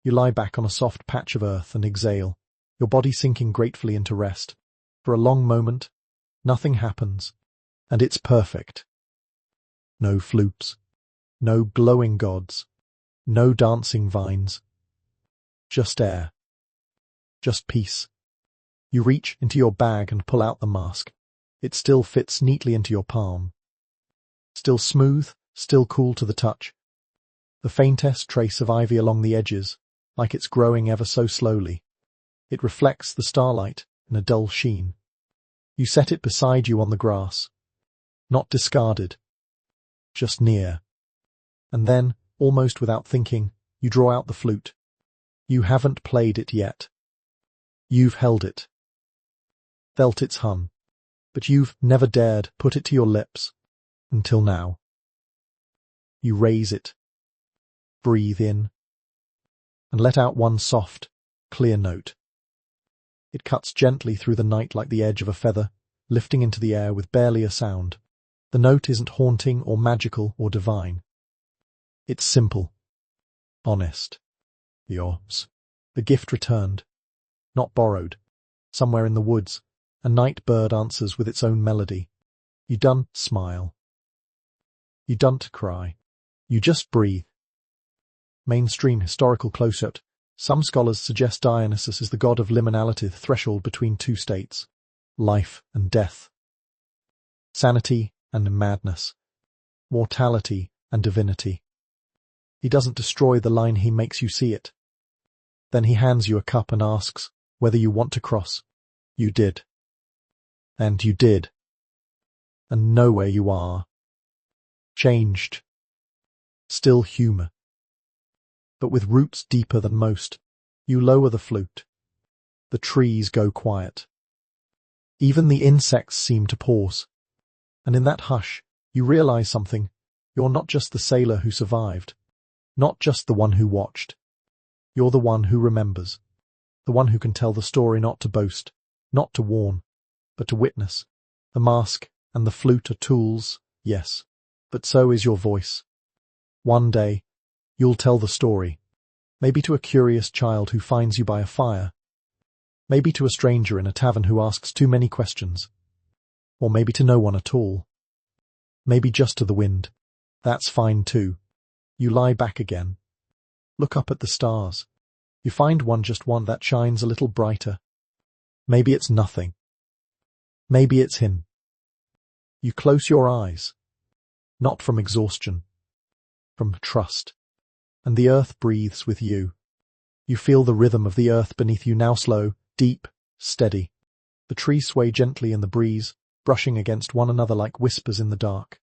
You lie back on a soft patch of earth and exhale, your body sinking gratefully into rest. For a long moment, nothing happens, and it's perfect. No flutes, no glowing gods, no dancing vines. Just air. Just peace. You reach into your bag and pull out the mask. It still fits neatly into your palm. Still smooth, still cool to the touch. The faintest trace of ivy along the edges, like it's growing ever so slowly. It reflects the starlight in a dull sheen. You set it beside you on the grass. Not discarded. Just near. And then, almost without thinking, you draw out the flute. You haven't played it yet. You've held it. Felt its hum. But you've never dared put it to your lips. Until now. You raise it. Breathe in. And let out one soft, clear note. It cuts gently through the night like the edge of a feather, lifting into the air with barely a sound. The note isn't haunting or magical or divine. It's simple. Honest. Yours. The gift returned. Not borrowed. Somewhere in the woods, a night bird answers with its own melody. You don't smile. You don't cry. You just breathe. Mainstream historical close-up. Some scholars suggest Dionysus is the god of liminality, the threshold between two states, life and death, sanity and madness, mortality and divinity. He doesn't destroy the line, he makes you see it. Then he hands you a cup and asks whether you want to cross. You did. And you did. And know where you are. Changed. Still human. But with roots deeper than most, you lower the flute. The trees go quiet. Even the insects seem to pause. And in that hush, you realize something. You're not just the sailor who survived. Not just the one who watched. You're the one who remembers. The one who can tell the story, not to boast, not to warn, but to witness. The mask and the flute are tools, yes, but so is your voice. One day, you'll tell the story, maybe to a curious child who finds you by a fire, maybe to a stranger in a tavern who asks too many questions, or maybe to no one at all. Maybe just to the wind. That's fine too. You lie back again. Look up at the stars. You find one, just one, that shines a little brighter. Maybe it's nothing. Maybe it's him. You close your eyes. Not from exhaustion. From trust. And the earth breathes with you. You feel the rhythm of the earth beneath you, now slow, deep, steady. The trees sway gently in the breeze, brushing against one another like whispers in the dark.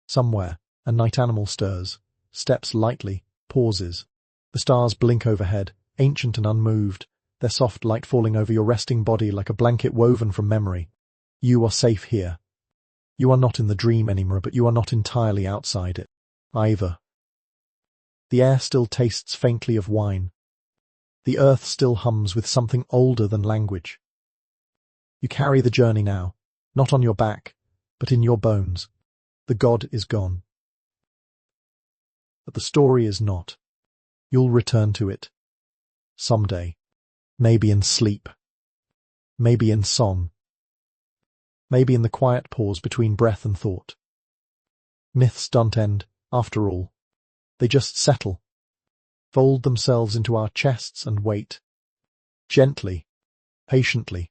Somewhere, a night animal stirs, steps lightly, pauses. The stars blink overhead, ancient and unmoved, their soft light falling over your resting body like a blanket woven from memory. You are safe here. You are not in the dream anymore, but you are not entirely outside it, either. The air still tastes faintly of wine. The earth still hums with something older than language. You carry the journey now, not on your back, but in your bones. The god is gone. But the story is not. You'll return to it. Someday. Maybe in sleep. Maybe in song. Maybe in the quiet pause between breath and thought. Myths don't end, after all. They just settle. Fold themselves into our chests and wait. Gently. Patiently.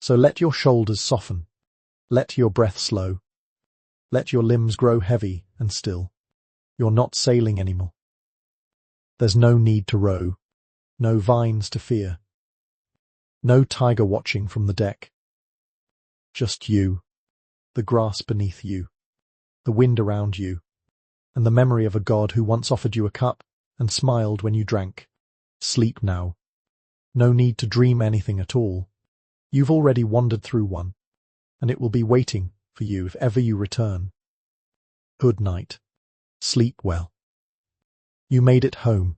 So let your shoulders soften. Let your breath slow. Let your limbs grow heavy and still. You're not sailing anymore. There's no need to row. No vines to fear. No tiger watching from the deck. Just you, the grass beneath you, the wind around you, and the memory of a god who once offered you a cup and smiled when you drank. Sleep now. No need to dream anything at all. You've already wandered through one, and it will be waiting for you if ever you return. Good night. Sleep well. You made it home.